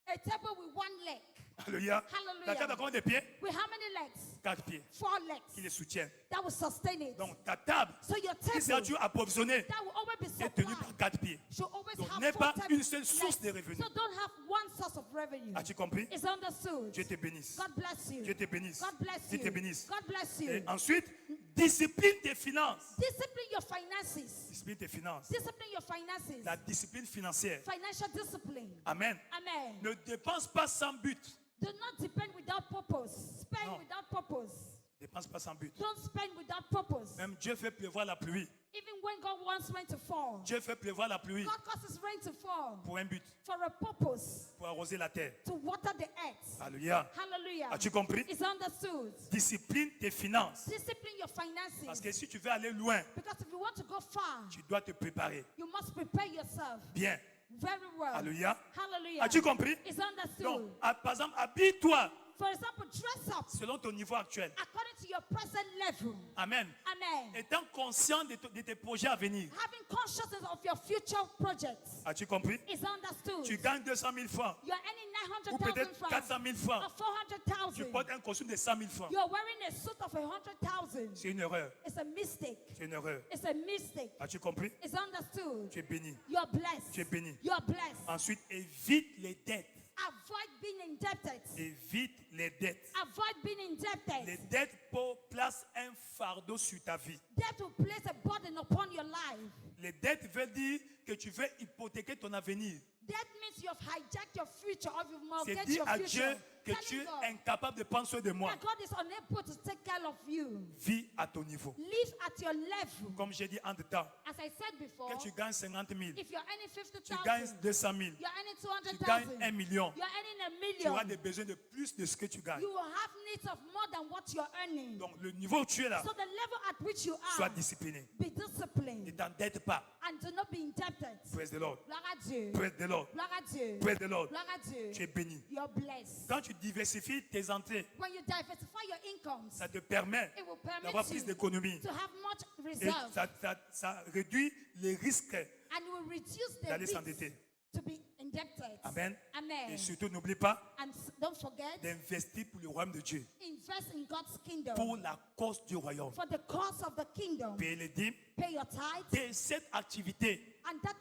a table with one leg. Alléluia. Hallelujah. La table a combien de pieds? With how many legs? 4 pieds 4 qui les legs. soutiennent. That will sustain it. Donc ta table So your qui sera table toujours approvisionnée that will always be est tenue par supplied 4 pieds. should always Donc have n'aie 4 pas tables une seule source de legs. revenus. So don't have one source of revenue. As-tu compris? It's understood. Dieu te bénisse. God bless you. Dieu te bénisse. God bless Dieu you. te bénisse. God bless you. Et ensuite, discipline tes finances. Discipline your finances. Discipline tes finances. Discipline your finances. La discipline financière. Financial discipline. Amen. Amen. Ne dépense pas sans but. Do not depend without purpose. Spend No. without purpose. Dépense pas sans but. Don't spend without purpose. Même Dieu fait pleuvoir la pluie. Even when when God wants rain to fall, Dieu fait pleuvoir la pluie God causes rain to fall pour un but, for a purpose, pour arroser la terre. to water the earth. Alléluia. Hallelujah. As-tu compris? It's understood. Discipline tes finances. Discipline your finances. Parce que si tu veux aller loin, Because if you want to go far, tu dois te préparer you must prepare yourself bien. very well. Alléluia. Hallelujah. As-tu compris? It's understood. Donc, par exemple, habille-toi For example, dress up selon ton niveau actuel. according to your present level. Amen. Amen. Étant conscient de tes projets à venir. Having consciousness of your future projects As-tu compris? is understood. Tu gagnes 200 000 francs You're earning ou 900,000 peut-être francs 400 000 francs. or Tu 400,000. portes un costume de 100 000 francs. You're wearing a suit of 100,000. C'est une erreur. It's a mistake. C'est une erreur. It's a mistake. As-tu compris? It's understood. Tu es béni. You're blessed. Tu es béni. You're blessed. Ensuite, évite les dettes. Avoid being indebted. Évite les dettes. Avoid being Les indebted. dettes placent un fardeau sur ta vie. Debt will place a burden upon your life. Les dettes veulent dire que tu veux hypothéquer ton avenir. That means you have hijacked your future or you've C'est mortgaged dire your à future. Dieu que tu Telling es God incapable de prendre soin de moi. that God is unable to take care of you. Vis à ton niveau. Live at your level. Comme j'ai dit en temps, As I said before, que tu gagnes 50 000, if you're earning tu gagnes 50,000, 200 000, you're earning tu gagnes 1 200,000, million, you're earning a tu auras million, des besoins de plus de ce que tu gagnes. you will have needs of more than what you're earning. Donc le niveau où tu es là, So the level at which you sois are, discipliné. be Ne disciplined t'endette pas. and do not be indebted. Praise the Lord. Gloire à Dieu. Praise the Lord. Gloire à Dieu. Praise the Lord. Gloire à Dieu. Tu es béni. You're blessed. Quand tu diversifies tes entrées, When you diversify your incomes, ça te permet it will permit d'avoir plus you d'économies. to have much Et reserve ça réduit les risques and will reduce the d'aller risk s'endetter. to be indebted. Amen. Amen. Et surtout, n'oublie pas And don't forget, d'investir pour le royaume de Dieu, invest in God's kingdom pour la cause du royaume. for the cause of the kingdom. Payer les dîmes. Pay your tithes, Et cette activité and that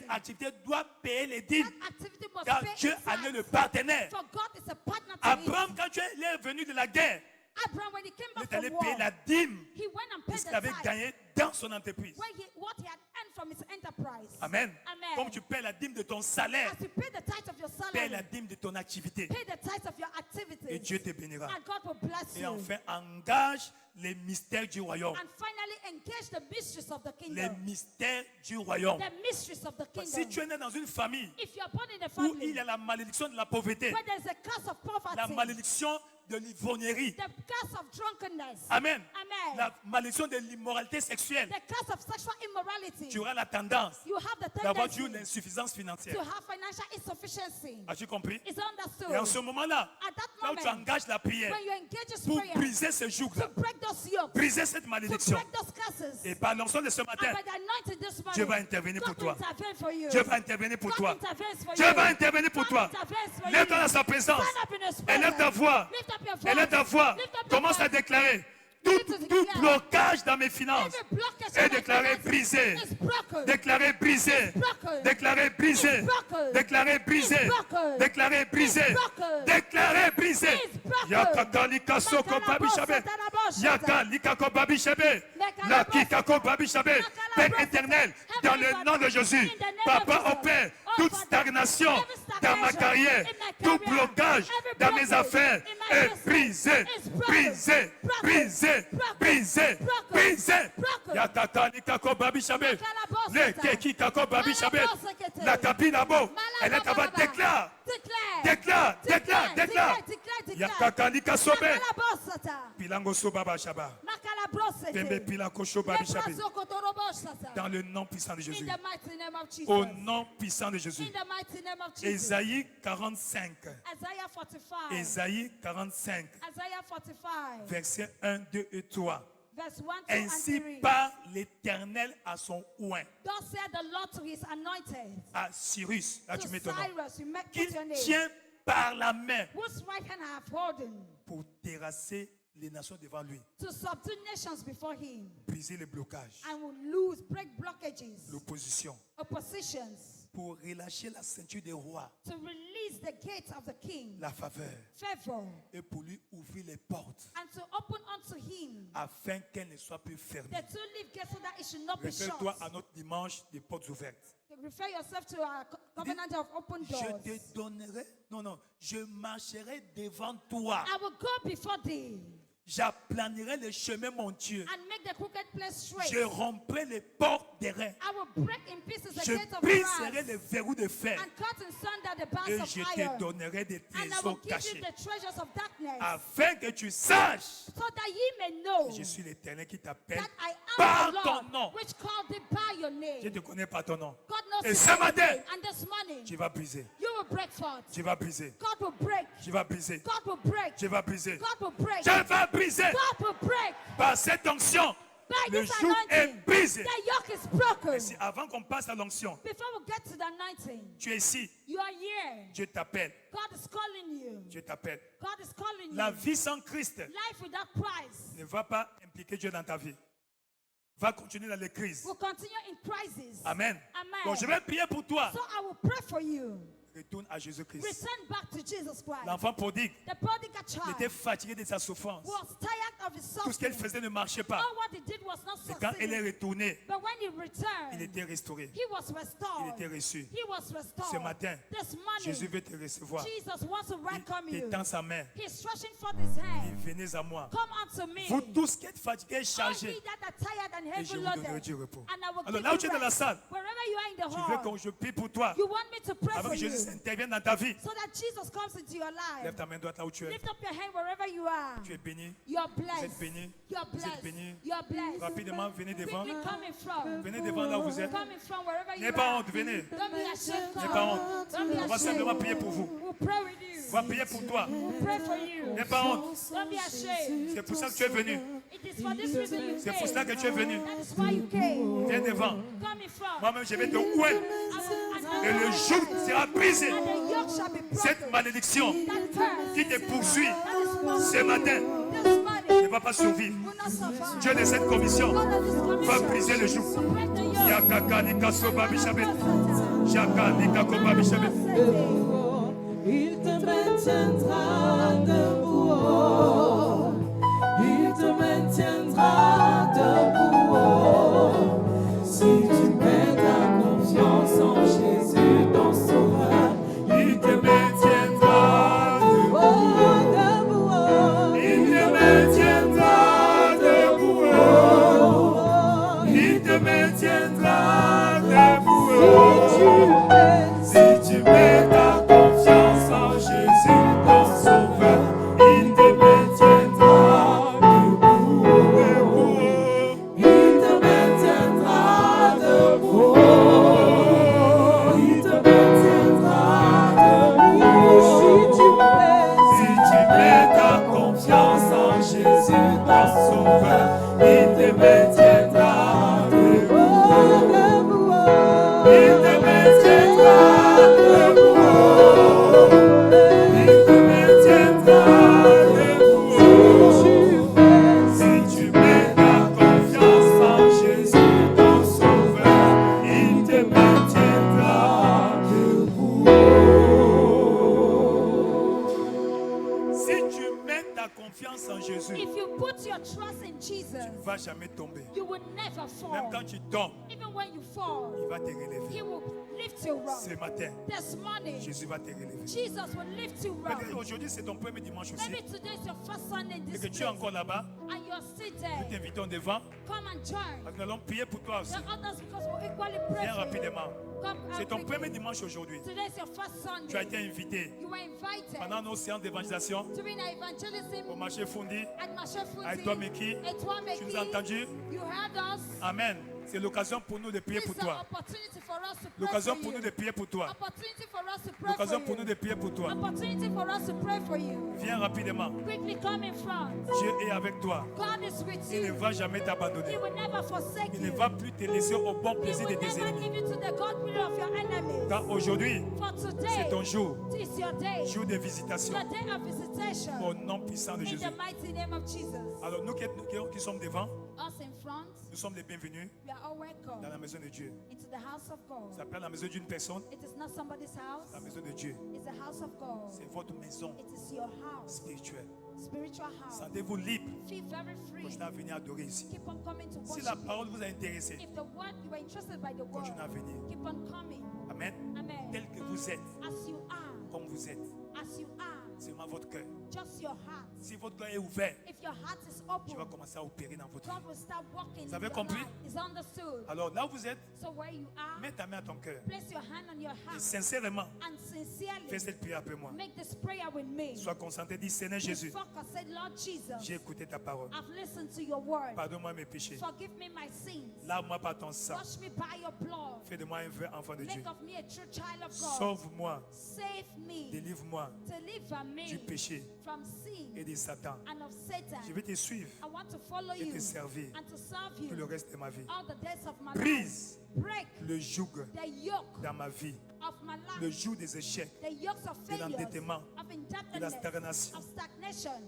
activity doit payer les dîmes. must Car pay Dieu its en est le tithes. partenaire. For God is a partner to Abraham, quand il est venu de la guerre, it. Abraham, when he came il back est allé from payer war, la dîme he went and de paid ce the qu'il avait tithe gagné dans son entreprise. what he had earned from his enterprise. Amen. Amen. Comme tu paies la dîme de ton salaire, As you pay the tithe of your paie la salary, dîme de ton activité. pay the tithe of your Et activities, Dieu te bénira. and God will bless Et you. enfin, engage les mystères du royaume. And finally, engage the mysteries of the Les kingdom. mystères du royaume. The mysteries of the Si kingdom. tu es né dans une famille If you are born in a où family il y a la malédiction de la pauvreté, where there is a curse of la poverty, malédiction de l'ivrognerie, the curse of drunkenness, amen, Amen. la malédiction de l'immoralité sexuelle, the curse of sexual immorality, tu auras la tendance you have the d'avoir tendency toujours l'insuffisance to financière. have financial insufficiency. As-tu compris? It's understood. Et en ce moment-là, At that là où tu moment, engages la prière when you engage this pour prayer briser ce to joug-là, break those yokes, briser cette to malédiction, break those curses, et par l'onction de ce and matin, by the anointing this morning, Dieu va intervenir pour God toi. will intervene for you. Dieu va intervenir pour God toi. intervenes for Dieu you. va intervenir pour God toi. intervenes for Lève-toi you. dans sa présence. Stand up in His Élève ta presence. voix. Lift up your voice. Élève ta voix. Lift up your Commence à voice. déclarer Begin to tout declare. blocage dans mes finances. Every blockage Et in my déclarer finances brisé. is broken. Déclarer brisé. broken. Déclarer brisé. It's broken. Déclarer brisé. It's broken. Déclarer brisé. It's broken. Déclarer brisé. It's broken. Yakaka likasoko babishabe. Yaka likako babishabe. La kikako babishabe. Père éternel, dans le nom de Jésus, Papa au Père, toute stagnation dans ma carrière, tout blocage dans mes affaires est brisé, brisé, brisé, brisé, brisé. Yakaka likako babishabe. Le keki kako babishabe. La kapinabo. Elle est à déclare. Déclare, déclare, déclare. Yakaka likasobe. Pilango soba bashaba. Pembe pilako shoba bishabe. Dans le nom puissant de In Jésus. the mighty name of Jesus. Au nom puissant de Jésus. In the mighty name of Jesus. Ésaïe 45. Isaiah 45. Ésaïe 45. Isaiah 45. Versets 1, 2 et 3. Verse 1, 2, Ainsi and 3. parle l'Éternel à son oint, Thus said the Lord to his anointed. à Cyrus. Là, tu To mets ton nom. Cyrus, you make Qu'il your name. tient par la main Whose right hand I have holden, pour terrasser les nations devant lui, to subdue nations before him, briser les blocages, and will break blockages, l'opposition, oppositions, pour relâcher la ceinture des rois, to release the gates of the king, la faveur, favor, et pour lui ouvrir les portes and to open unto him afin qu'elles ne soient plus fermées. the two leaf gates so that it should not be shut. Réfère-toi à notre dimanche des portes ouvertes. Refer yourself to our covenant of open Je doors. te donnerai, non, je marcherai devant toi. I will go before thee. J'aplanirai les chemins, mon Dieu. and make the crooked place straight. Je romprai les portes d'airain. I will break in pieces the Je gates of briserai brass les verrous de fer. and cut in sunder the bars Et of je iron. te donnerai des And I will trésors give you cachés. the treasures of darkness, Afin que tu saches so that ye may know que je suis l'Éternel qui t'appelle that I par am the ton Lord, nom. which called thee by your Je name. te connais par ton nom. God knows Et you ce by your matin, name. And this morning, tu vas briser. you will break forth. Tu vas briser. God will break. Tu vas briser. God will break. Tu vas briser. God will break. Je vais briser. God will break. Par cette onction, By le this joug est anointing, brisé. the yoke is broken. Si avant qu'on passe à l'onction, Before we get to the anointing, tu es ici, you are here. Dieu t'appelle. God is calling you. Dieu t'appelle. God is calling La you. vie sans Christ Life without Christ ne va pas impliquer Dieu dans ta vie. Va continuer dans les crises. will continue in crisis. Amen. Amen. Donc je vais prier pour toi. So I will pray for you. Retourne à Jésus-Christ. Return back to Jesus Christ. L'enfant prodigue, The prodigal il child était fatigué de sa souffrance. was tired of his Tout ce qu'elle suffering. faisait ne marchait pas. All what he did was not Mais quand elle est succeed. retournée, But when he il returned, était restauré. he was Il restored. était reçu. He was restored. Ce matin, This Jésus morning, veut te recevoir. Jesus wants to welcome Il you. tend sa main. He's stretching forth his Il hand. venez à moi. Come unto me. Vous tous qui êtes fatigués et All chargés, ye that are tired and et heavy je vous donnerai loaded, du repos. and I will Alors give là où you tu es dans la rest. salle, Wherever you are in the tu veux hall, que je prie pour toi, you want me to pray avant for que you, Jésus intervienne dans ta vie. so that Jesus comes into your Lève life. ta main droite là où tu es. Lift up your hand wherever you are. Tu es béni. You're Vous blessed. êtes béni. You're Vous êtes blessed. béni. You're blessed. Rapidement, venez devant. Quickly come in front. Venez devant là où vous êtes. Come in front wherever you N'ayez pas are. honte, venez. Don't be ashamed. N'ayez Come. pas honte. Don't be On va simplement ashamed. prier pour vous. We'll pray with you. On va prier pour toi. We'll pray for you. N'ayez pas honte. Don't be ashamed. C'est pour ça que tu es venu. It is for this reason you C'est pour came. cela que tu es venu. That is why you came. Viens devant. Come in front. Moi-même, je vais te ouvrir. I will Et le joug sera brisé. and the yoke shall be Cette broken. malédiction That curse qui te poursuit that is following ce matin this morning ne va pas survivre. will not survive. Dieu de cette commission God of this va commission briser le joug. will break the yoke. Yakaka nika soba bishabet. Jaka nika koba bishabet. Il te maintiendra debout. Oh. Il te maintiendra debout. Oh. Si tu mets ta confiance en Jésus, ton sauveur, Il te maintiendra debout. oh, debout. Oh. Il te maintiendra debout. Oh. Il te maintiendra debout. Si tu Si tu mets ta confiance en Jésus, ton sauveur, il te maintiendra debout. il te maintiendra debout. Il te maintiendra debout. Si tu mets ta confiance en Jésus, ton sauveur, il te maintiendra debout. Il te maintiendra debout. Il te maintiendra debout. Si tu mets ta confiance en Jésus, ton sauveur, il te maintiendra debout. Si tu mets ta confiance en Jésus, If you put your trust in Jesus, tu ne vas jamais tomber. you will never Même fall. quand tu tombes, Even when you fall, il va te relever. He will lift you Ce up. matin, This morning, Jésus va te relever. Jesus will lift you up. Peut-être aujourd'hui, c'est ton premier dimanche aussi. Maybe today is your first Sunday in Et this que tu es place, encore là-bas, and you're nous seated. t'invitons devant. Come and join. Nous allons prier pour toi aussi. The others, because we'll equally pray Viens for you. rapidement. Come C'est ton quickly. premier dimanche aujourd'hui. Today is your first Tu as Sunday. été invité You were invited pendant nos séances d'évangélisation during our evangelism au marché Fundi. at Mashefuti. Avec toi, Meki. Tu nous as entendus? You heard us. Amen. C'est l'occasion pour nous de prier This pour is an toi. opportunity for us to pray L'occasion for pour you. nous de prier pour toi. Opportunity for us to pray for L'occasion pour nous you. de prier pour toi. Opportunity for us to pray for you. Viens rapidement. Quickly come in front. Dieu est avec toi. God is with Il ne you. va jamais t'abandonner. He will never forsake Il ne you. va plus te laisser au bon He plaisir de will tes never ennemis. give you to the God will of your enemies. Car aujourd'hui, For c'est today ton jour. is your day. Jour de visitation. Your day of visitation. Au nom puissant de In Jésus. the mighty name of Jesus. Alors nous qui sommes devant, Us in front, nous sommes les bienvenus we are all welcome dans la maison de Dieu. into the house of God. Ça s'appelle la maison d'une personne, It is not somebody's house, la maison de Dieu. it's the house of God. C'est votre maison It is your house, spirituelle. spiritual house. Sentez-vous libre Feel very free. continuez à venir adorer ici. Keep on coming to Si la worship. parole vous a intéressé, If the word you were interested by the word, continuez à venir. keep on coming. Amen. Amen. Tel que vous êtes, As you are, comme vous êtes. as you are. Seulement votre cœur. Just your heart. Si votre cœur est ouvert, If your heart is Dieu va open, commencer à opérer dans votre God vie. will start working Vous in avez your compris? life. Is understood. Alors là où vous êtes, So where you are, mets ta main à ton cœur. place your hand on your Et heart sincèrement, and sincerely fais cette prière après moi. make this prayer with me. Sois concentré, dis Seigneur Be Jésus, focused. Say, Lord Jesus, j'ai écouté ta parole. I've listened to your word. Pardonne-moi mes péchés. Forgive me my sins. Lave-moi par ton sang. Wash me by your blood. Fais de moi un vrai enfant de Dieu. Make of me a true child of God. Sauve-moi, Save me. délivre-moi Deliver me du péché from sin et de Satan. and of Satan. Je vais te suivre I want to follow et you te servir and to serve tout le you reste de ma vie. all the days of my life. Brise Break le joug the yoke dans ma vie, of my le life. joug des échecs The yokes of de failures, l'endettement, of de la indebtedness, stagnation of stagnation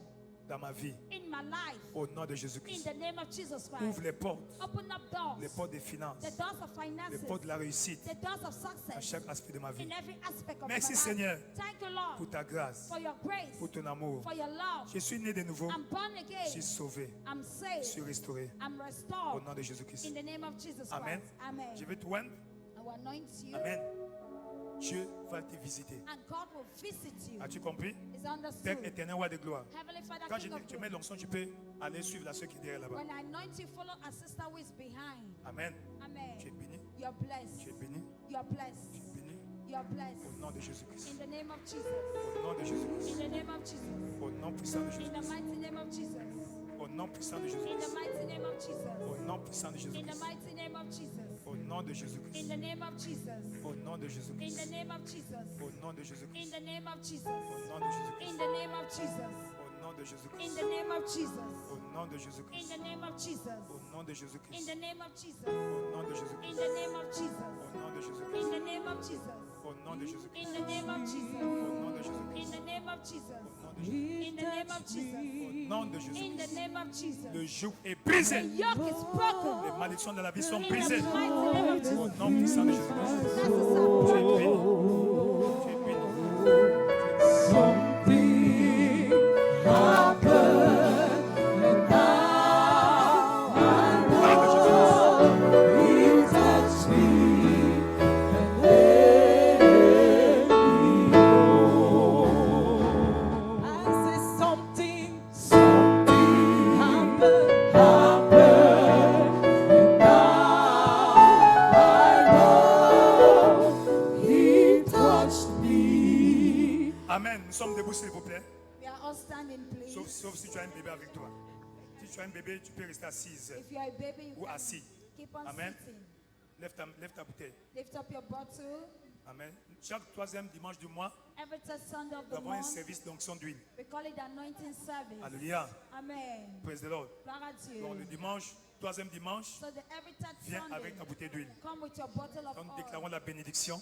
dans ma vie. in my life. Au nom de In Jésus-Christ. the name of Jesus Ouvre Christ. les portes, Open up doors. les portes des finances, The doors of les finances. portes de la réussite The doors of dans success. chaque aspect de ma vie. In every aspect of Merci my life. Seigneur Thank you, Lord, pour ta grâce, for your grace, pour ton amour. for your love. Je suis né de nouveau, I'm born je again. suis sauvé, I'm je saved. suis restauré. I'm Au restored. nom de Jésus-Christ. In the name of Jesus Amen. Christ. Amen. Je vais te rendre. I will anoint you. Amen. Dieu va te visiter. And God will visit you. As-tu compris? Is Père understood. éternel, roi de gloire. Heavenly Father, Quand King of tu mets glory. l'onction, tu peux aller suivre la soeur qui est derrière là-bas. When I anoint you, follow a sister who is behind. Amen. Amen. Tu es béni. You're blessed. Tu es béni. You're Tu es blessed. béni. You're Au blessed. nom de Jésus-Christ. In the name of Jesus. Au nom de In Jésus-Christ. the name of Jesus. Au nom puissant de In the Jésus-Christ. mighty name of Jesus. Au nom puissant de In the Jésus-Christ. mighty name of Jesus. Au nom puissant de In the Jésus-Christ. mighty name of Jesus. Au nom de In Jésus-Christ. the name of Jesus. Au nom de In Jésus-Christ. the name of Jesus. Au nom de In Jésus-Christ. the name of Jesus. Au nom de Jésus-Christ. In the name of Jesus. Au nom de In Jésus-Christ. the name of Jesus. Au nom de In Jésus-Christ. the name of Jesus. Au nom de In Jésus-Christ. the name of Jesus. Au nom de In Jésus-Christ. the name of Jesus. Au nom de In Jésus-Christ. the name of Jesus. Au nom de In Jésus-Christ. the name of Jesus. Au nom de In Jésus-Christ. the name of Jesus. Au nom de Jésus-Christ. In the name of Jesus. Au nom de In the Jésus-Christ. name of Jesus. Le joug est The brisé. yoke is broken. Les malédictions de la vie sont In the brisées. mighty name of Au Jesus. nom puissant de Jésus-Christ. That's a Tu es sound. béni. Tu es béni. Something happened, and now I know He touched me and let me go. I say something happened, and now I know He touched me. Amen. Nous sommes debout, s'il vous plaît. We are all standing, please. Sauf si tu as un bébé avec toi. Si tu as un bébé, tu peux rester assise If you are a baby, you ou can assis. keep on Amen. sitting. Lève ta bouteille. Lift up your bottle. Amen. Chaque troisième dimanche du mois, Every third Sunday of nous the avons un month, service d'onction d'huile. we call it the anointing service. Alléluia. Amen. Praise the Lord. Gloire à Dieu. Donc le dimanche, troisième dimanche, So that every third viens Sunday, avec ta bouteille d'huile. come with your bottle of Donc nous oil. déclarons la bénédiction.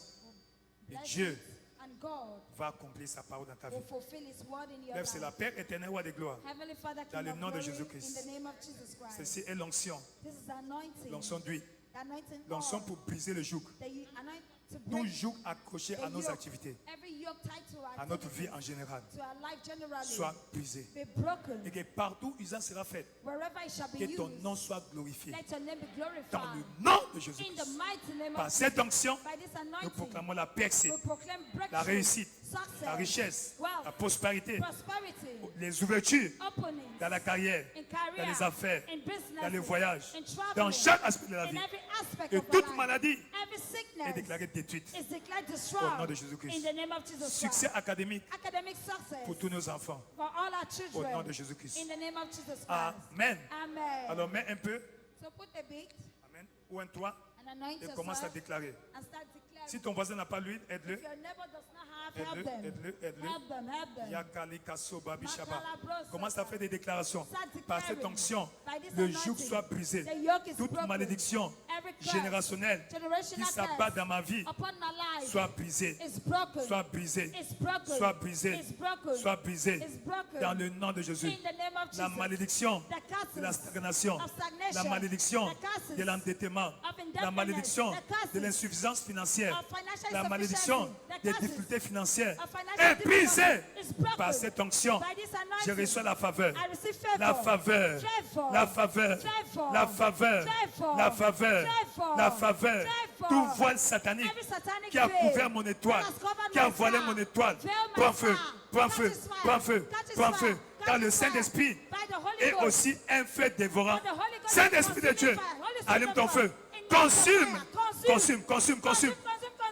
Et Bless Dieu it, and God va accomplir sa parole dans ta vie. will fulfill His word in your Lève, c'est la life. Père éternel, roi de gloire. Heavenly Father, Dans King le of nom de glory, Jésus-Christ. in the name of Jesus Christ. Ceci est l'onction. This is anointing. L'onction d'huile. The anointing L'onction oil pour briser le joug. that you anoint to Tout break joug accroché à the nos yoke. activités, Every yoke tied to our à notre vie activities, en général, to our life generally, soit brisé. be broken. Et que partout usage sera fait, Wherever it shall be que ton used, nom soit glorifié. let your name be Dans glorified. le nom de In the Jésus-Christ. mighty name Par of cette onction, by this nous anointing, proclamons la percée, we proclaim la breakthrough, réussite, success, la richesse, wealth, la prospérité, prosperity, les ouvertures opening, dans la carrière, in career, dans les affaires, in business, dans les voyages, in traveling, dans chaque aspect de la in vie. every aspect Et of our toute life. maladie Every est sickness déclarée détruite. is declared Au destroyed nom de Jésus-Christ. in the name of Jesus Succès Christ. académique Academic success pour tous nos enfants. for all our Au children nom de Jésus-Christ. in the name of Jesus Christ. Amen. Amen. Alors mets un peu, So put a bit amen, ou un toit and anoint et commence à yourself déclarer. and start declaring. Si ton voisin n'a pas l'huile, aide-le. If your neighbor does not have, help Aide-le, them. aide-le, aide-le. Help them, help them. Yakalika soba bishaba. Makalabrosa. Commence à faire des déclarations. Start Par declaring. cette onction, By this le anointing, joug soit brisé. the yoke is Toute broken. malédiction Every curse, générationnelle qui generational s'abat curse dans ma vie upon my life soit brisée. is broken. Soit brisée. It's broken. Soit brisée. It's broken. Soit brisée. It's broken. Dans le nom de Jésus. In the name of La Jesus. malédiction The curses de la stagnation, of stagnation, la malédiction the curses de l'endettement, of la indebtedness, malédiction de l'insuffisance financière, of financial la malédiction insufficiency, the des curses difficultés financières of financial est brisée difficulty is broken. par cette onction. By this Je anointing, reçois la faveur, I receive favor. la faveur, Favor. la faveur, Favor. la faveur, Favor. la faveur, Favor. la faveur. Favor. Tout voile satanique Every satanic qui a veil couvert mon étoile, that has covered qui a my voilé star, mon étoile, veil my prends feu, star, prends catch feu, his fire, prends feu, catch his prends fire, feu, catch car his le fire. Saint-Esprit By the Holy est Ghost. aussi un feu dévorant. For the Holy Ghost Saint-Esprit is de Dieu, consuming fire. Holy Spirit allume of ton God, feu, ignite your consume, fire. consume, consume, consume,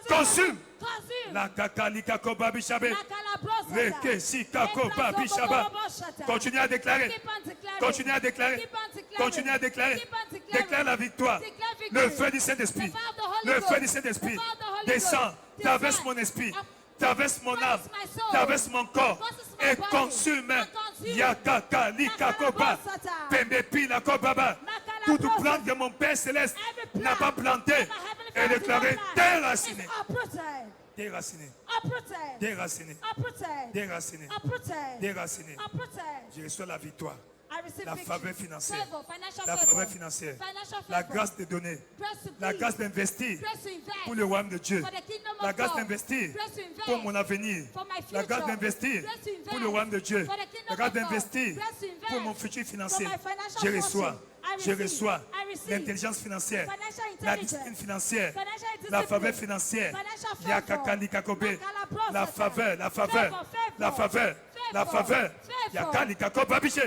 consume. La kakalika koba bishabe, le kesika koba bishaba. Continue à déclarer, continue à déclarer, continue à déclarer. Déclare la victoire. Le feu du Saint-Esprit, le feu du Saint-Esprit descend, traverse mon esprit, traverse mon âme, traverse mon corps et consume. Yakaka lika koba, pembe pila kobaba. Toute plante que mon Père Céleste n'a pas plantée est déclarée déracinée. Déraciné, déraciné, déraciné, déraciné. Je reçois la victoire, la faveur financière, la faveur financière, la grâce de donner, la grâce d'investir pour le royaume de Dieu, la grâce d'investir pour mon avenir, la grâce d'investir pour le royaume de Dieu, la grâce d'investir pour mon futur financier. Je reçois l'intelligence financière, la discipline financière, la faveur financière, Yakakali Kakobe, la faveur, la faveur, la faveur, la faveur, Yakali Kakoba Biche.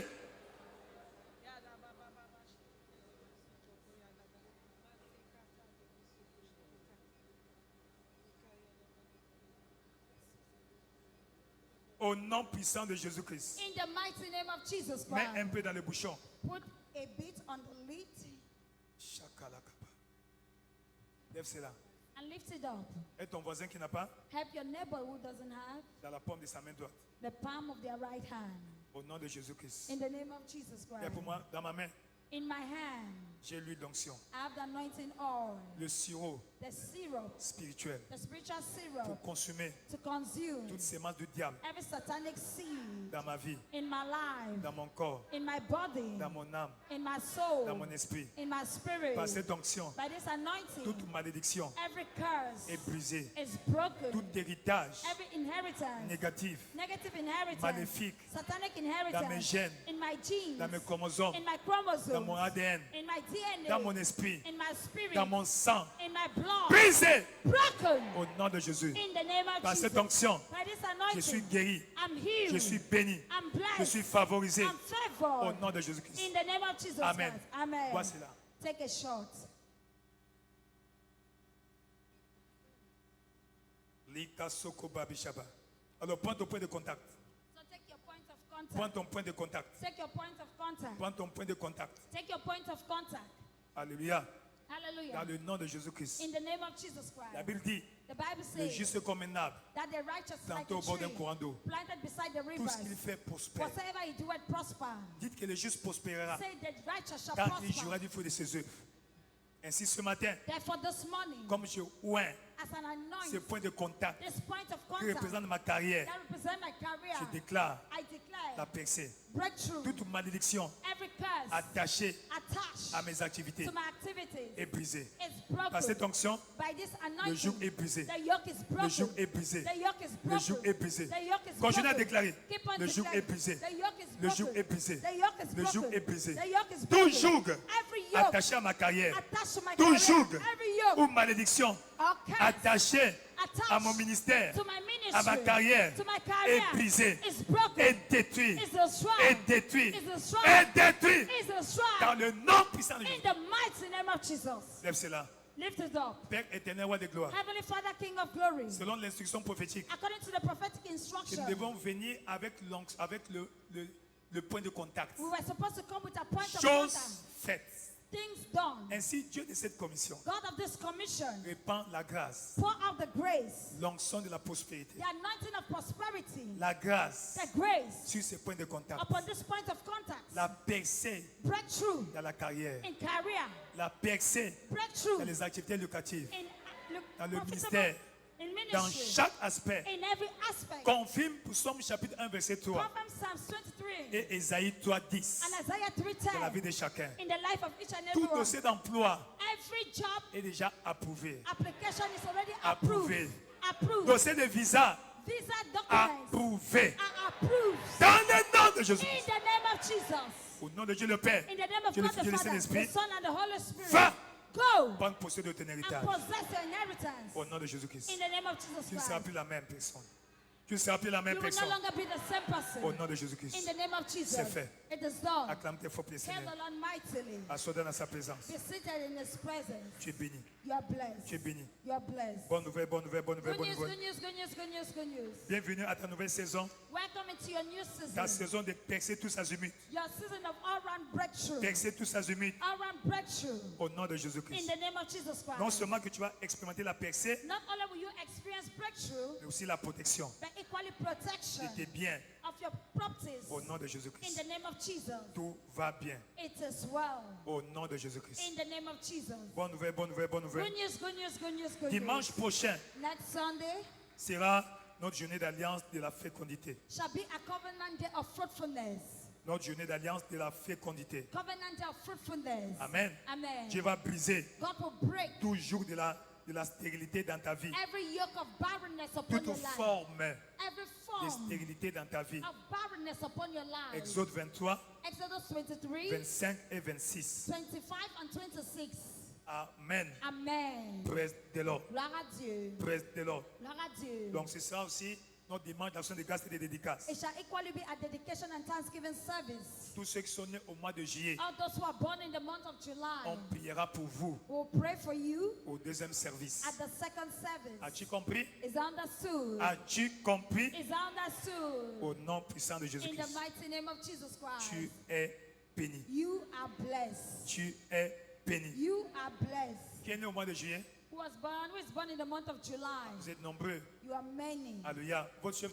Au nom puissant de Jésus-Christ, In the mighty name of Jesus mets Christ. un peu dans le bouchon. Put a bit on the lid Shakalakaba. Lève cela. and lift it up. Et ton voisin qui n'a pas, Help your neighbor who doesn't have dans la paume de sa main droite. the palm of their right hand. Au nom de Jésus-Christ. In the name of Jesus Et Christ. pour moi, dans ma main, In my hand, j'ai l'huile d'onction, I have the anointing oil, le sirop the syrup, spirituel the spiritual pour syrup consumer to consume toutes ces masses du diable every satanic seed dans ma vie, in my life, dans mon corps, in my body, dans mon âme, in my soul, dans mon esprit. in my spirit. Par cette onction, By this anointing, toute malédiction every curse est brisée. is broken. Tout héritage Every inheritance, négatif, negative inheritance, maléfique, satanic dans mes inheritance, gènes, in my genes, dans mes chromosomes, in my dans mon chromosomes, ADN, in my DNA, dans mon esprit, in my spirit, dans mon sang, in my blood, brisé broken au nom de Jésus. in the name of Par Jesus. cette onction, By this je suis anointing, guéri, I'm healed, je suis béni, I'm je blessed, suis favorisé I'm au favored nom de Jésus-Christ. in the name of Jesus Amen. Christ. Amen. Voici là. Take a shot. Lika Soko Babishaba. Alors prends ton point de contact. So take your point of contact. Prends ton point de contact. Take your point of contact. Prends ton point de contact. Take your point of contact. Alléluia. Hallelujah. Dans le nom de Jésus-Christ. In the name of Jesus La Christ. Bible dit, The Bible le says juste comme un arbre that the righteous like planté a au bord d'un tree courant d'eau. planted beside the Tout ce qu'il rivers. fait prospère. Whatever he doeth prosper. Dites que le juste prospérera Say the righteous shall car il jouera prosper. du fruit de ses œuvres. Ainsi ce matin, Therefore this morning, comme je oins as an ce anointing, point de contact this point of qui contact représente ma carrière, that represents my je career, déclare I declare la percée. breakthrough. Toute malédiction Every curse attachée attached à mes activités to my activities est brisée. is Par cette broken. onction, By this le joug anointing, est brisé. the yoke is Le joug broken. est brisé. The yoke is Le joug broken. est brisé. The yoke is Continuez à broken. déclarer. Keep on Le joug declaring. est brisé. The yoke is Le joug broken. est brisé. The yoke is Le joug broken. est brisé. The yoke is Tout broken. joug Every yoke attaché à ma carrière, attached to my tout career. joug Every yoke ou malédiction or curse attaché attached à mon ministère, to my à ma ministry, carrière, to my est career brisé, is broken. est détruit, Is destroyed. est détruit, Is destroyed. est détruit. Is destroyed. Dans le nom puissant de In Jésus. the mighty name of Jesus. Lève cela. Lift it up. Père éternel, roi de gloire, Heavenly Father, King of glory, selon l'instruction prophétique, according to the prophetic que nous instruction, devons venir avec, le point de contact. we were supposed to come with a point of Chose contact. faite. Things done. Ainsi, Dieu de cette commission God of this commission, répand la grâce, pour out the grace, l'onction de la prospérité, the anointing of prosperity, la grâce the grace sur ces points de contact, upon this point of contact, la percée breakthrough dans la carrière, in career, la percée breakthrough dans les activités locatives, in dans le profitable- ministère, in dans ministry, chaque aspect. in every aspect. Confirme pour Somme chapitre 1 verset 3 Proverbs Psalms 23 et Ésaïe 3 10 and Isaiah dans la vie 3:10 de chacun. in the life of each and Tout every one. dossier d'emploi Every job est déjà approuvé. application is already Approuvé. approved. Dossier de visa Visa documents approuvé. are approved. Dans le nom de Jésus. In the name of Jesus. Au nom de Dieu le Père. In the name of Dieu le God Fils, the Dieu le Father, Saint-Esprit. the Son and the Holy Spirit. Va Go prendre possession de ton héritage. and possess your inheritance. Au nom de Jésus-Christ. In the name of Jesus Tu ne seras Christ. plus la même personne. Tu ne seras plus la même You will no personne. longer be the same Au person. nom de In Jésus-Christ. the name of Jesus. C'est fait. It is done. Acclame tes forts Hail Seigneur. the Lord mightily. Assois dans sa présence. Be seated in His presence. Tu es béni. You are blessed. Tu es béni. You are blessed. Bonne nouvelle, bonne nouvelle, bonne nouvelle, Good bonne news, nouvelle. good news, good news, good news, good news. Bienvenue à ta nouvelle saison. Welcome into your new Ta season. saison de percer tous azimuts. Your season of all-round breakthrough. Percer tous azimuts. All-round breakthrough. Au nom de In Jésus-Christ. the name of Jesus Christ. Non seulement que tu vas expérimenter la percée, Not only will you experience breakthrough, mais aussi la protection but equally protection de tes biens. of your properties. Au nom de In Jésus-Christ. the name of Jesus. Tout va bien. It is well. Au nom de Jésus-Christ. In the name of Jesus. Bonne nouvelle, bonne nouvelle, bonne nouvelle. Good news, good news, good news, good Dimanche news. prochain Next Sunday sera notre journée d'alliance de la fécondité. shall be a covenant day of fruitfulness. Notre journée d'alliance de la fécondité. Covenant day of fruitfulness. Amen. Amen. Dieu va briser God will break tout joug de la stérilité dans ta vie. every yoke of barrenness upon Toute your life. forme Every de form stérilité dans ta vie. of barrenness upon your life. Exode 23, Exodus 23, 25 et 26. 25 and 26. Amen. Amen. Praise the Lord. Gloire à Dieu. Praise the Lord. Gloire à Dieu. Donc ce sera aussi notre dimanche d'action de grâce et de dédicace. It shall equally be a dedication and thanksgiving service. Tous ceux qui sont nés au mois de juillet, All those who are born in the month of July, on priera pour vous we'll pray for you au deuxième service. at the second service. As-tu compris? Is that understood? As-tu compris? Is that understood? Au nom puissant de In the Jésus-Christ. mighty name of Jesus Christ. Tu es béni. You are blessed. Tu es béni. You are blessed. Qui est né au mois de juillet? Who is born in the month of July? Vous êtes nombreux. You are many. Alléluia. Votre chef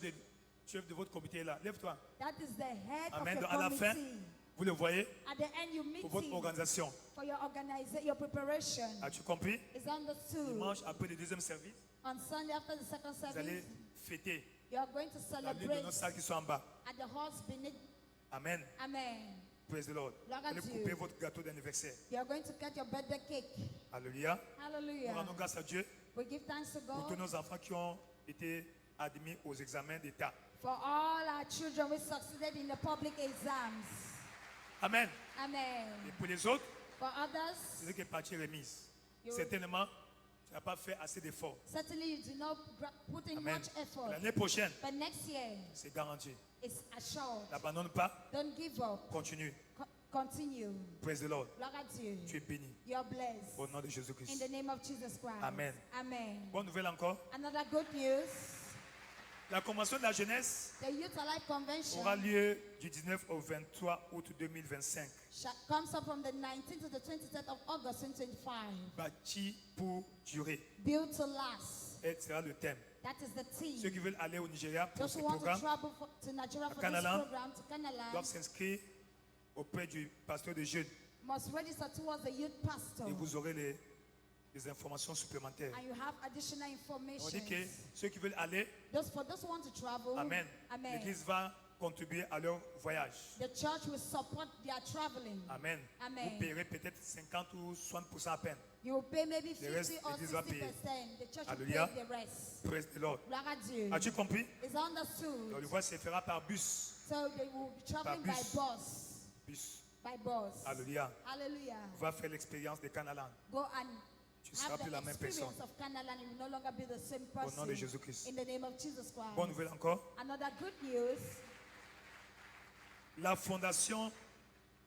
de votre comité est là. Lève-toi. That is the head Amen. of Donc, your à la fin, committee. vous le voyez At the end, you meet pour votre him organisation. for your organization, your preparation. As-tu compris? Is understood. Dimanche, après le deuxième service, On Sunday after the second vous allez service, fêter you are going to la lune de celebrate nos salles qui sont en bas. at the halls beneath. Amen. Amen. Praise the Lord. Gloire Vous à allez Dieu. couper votre gâteau d'anniversaire. You are going to cut your birthday cake. Alléluia. Nous Hallelujah. rendons grâce à Dieu We give thanks to pour tous God nos enfants qui ont été admis aux examens d'État. for all our children who succeeded in the public exams. Amen. Amen. Et pour les autres, For others, c'est ce qui est partie remise. You- Certainement, tu n'as pas fait assez d'efforts. certainly you do not put in Amen. much effort. L'année prochaine, But next year, c'est garanti. it's assured. N'abandonne pas, Don't give up. continue. Continue. Praise the Lord. Gloire à Dieu. Tu es béni. You are blessed. Au nom de In Jésus-Christ. the name of Jesus Christ. Amen. Amen. Bonne nouvelle encore. Another good news. La convention de la jeunesse The Youth Alive Convention aura lieu du 19 au 23 août 2025. comes up from the 19th to the 23rd of August 2025. Bâti pour durer. Built to last. Et sera le thème. That is the Ceux theme. qui veulent aller au Nigeria pour Those ce who want to programme travel to Nigeria for this Canalan program, to Canalan, doivent s'inscrire auprès du pasteur de jeunes must register towards the youth pastor. et vous aurez les informations supplémentaires. And you have additional On information. dit que ceux qui veulent aller, For those who want to travel, Amen. Amen. L'Église va contribuer à leur voyage. The church will support their traveling. Amen. Amen. Vous paierez peut-être 50 ou 60% à peine. You will pay maybe The rest, 50 or l'Église va 60%. payer. The church Alléluia. will pay the rest. Praise the Lord. Gloire à Dieu. As-tu compris? It's understood. Donc, le voyage se fera par bus. So they will be traveling by bus. bus. Bus. By bus. Alléluia. Hallelujah. Va faire l'expérience de Canalan. Go and Tu seras have plus la the même experience personne. of Canalan. You will no longer be the same Au nom de person. Jésus-Christ. In the name of Jesus Christ. Bonne nouvelle encore. Another good news. La fondation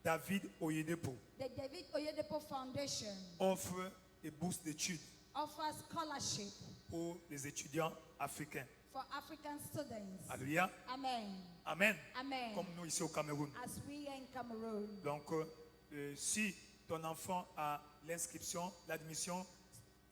David Oyedepo The David Oyedepo Foundation offre des bourses d'études offers scholarship pour les étudiants africains. for African students. Alléluia. Amen. Amen. Amen. Comme nous ici au Cameroun. As we are in Cameroon. Donc, si ton enfant a l'inscription, l'admission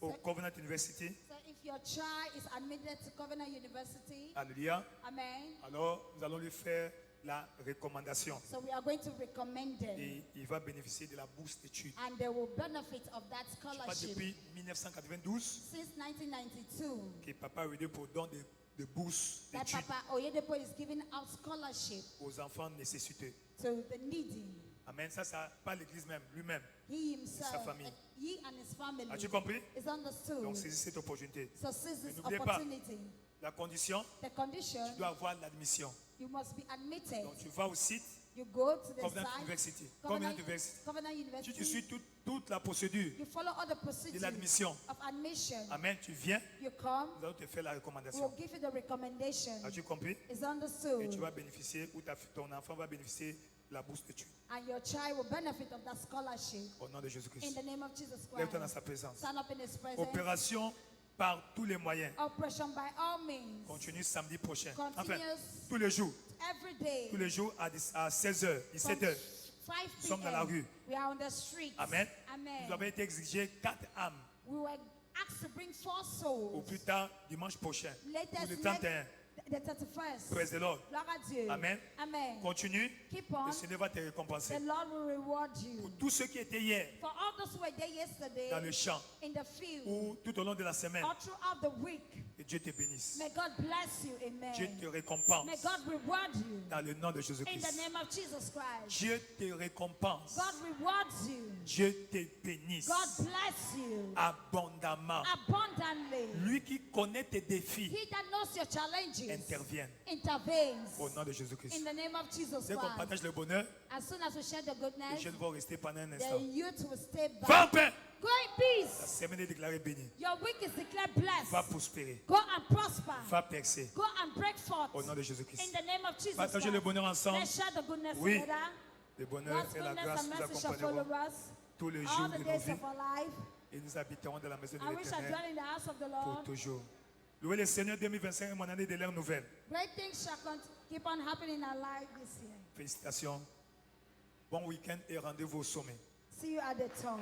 au Covenant University, So if your child is admitted to Covenant University, Alléluia, amen. alors nous allons lui faire la recommandation. So we are going to recommend them. Et il va bénéficier de la bourse d'études. And they will benefit of that Je crois scholarship. depuis 1992 Since 1992, que Papa Oyedepo donne des bourses that d'études Papa Oyedepo is giving out scholarship aux enfants nécessiteux. to the needy. Amen. Ça pas l'église même, lui-même. He himself, sa famille. he and his family. As-tu compris? Is understood. Donc saisis cette opportunité. So seize Mais this n'oubliez pas, opportunity. la condition, The condition, tu dois avoir l'admission. you must be admitted. Donc tu vas au site You go to the Covenant site. University. Covenant Covenant University. Covenant Si University. tu suis toute la procédure You follow all the de procedures l'admission, of admission. amen, tu viens, You come. nous allons te faire la We will recommandation. give you the recommendation. As-tu compris? Is Et tu understood. vas bénéficier, ou ton enfant va bénéficier de la bourse d'études. And your child will benefit of that scholarship. Au nom de In Jésus-Christ. the name of Jesus Lève-toi dans Christ. sa présence. Stand up in His presence. Opération par tous les moyens. Operation by all means. Continue samedi prochain. Enfin, Continuous tous les jours. every day. Tous les jours à 16h, 17h. 5 Nous sommes dans la rue. We are on the streets. Amen. Amen. Nous avons été exigés 4 âmes. We were asked to bring 4 Au souls. plus tard, dimanche prochain. Ou Latest le 31. the 31st. Praise the Lord. Gloire à Dieu. Amen. Amen. Continue. Keep on. Le Seigneur va te The récompenser. Lord will reward you. Pour tous ceux qui étaient hier For all those who were there yesterday dans le champ in the field ou tout au long de la semaine, or throughout the week, que Dieu te bénisse. may God bless you. Amen. Dieu te récompense May God reward you dans le nom de in Jésus-Christ. the name of Jesus Christ. Dieu te récompense. God rewards you. Dieu te bénisse God bless you abondamment. abundantly. Lui qui connaît tes défis He that knows your challenges intervient intervenes au nom de Jésus-Christ. in the name of Jesus Dès qu'on Christ. partage le bonheur, As soon as we share the les goodness, jeunes vont rester pendant un the instant. youth will stay Va back. en paix. Go in La peace. semaine est déclarée bénie. Your week is declared Va blessed. prospérer. Go and prosper. Va percer Go and break forth. au nom de In Jésus-Christ. the name of Jesus Partagez le Christ. bonheur ensemble. Let's share the goodness Oui. together. Le bonheur God's et la goodness grâce and nous mercy shall accompagneront follow us tous les all jours the de nos days vies of our life, et nous habiterons dans la maison de and we shall l'Éternel dwell in the house of the pour Lord. toujours. Louez le Seigneur, 2025 est mon année de l'ère nouvelle. Great things shall keep on happening in our life this year. Félicitations. Bon week-end et rendez-vous au sommet. See you at the top.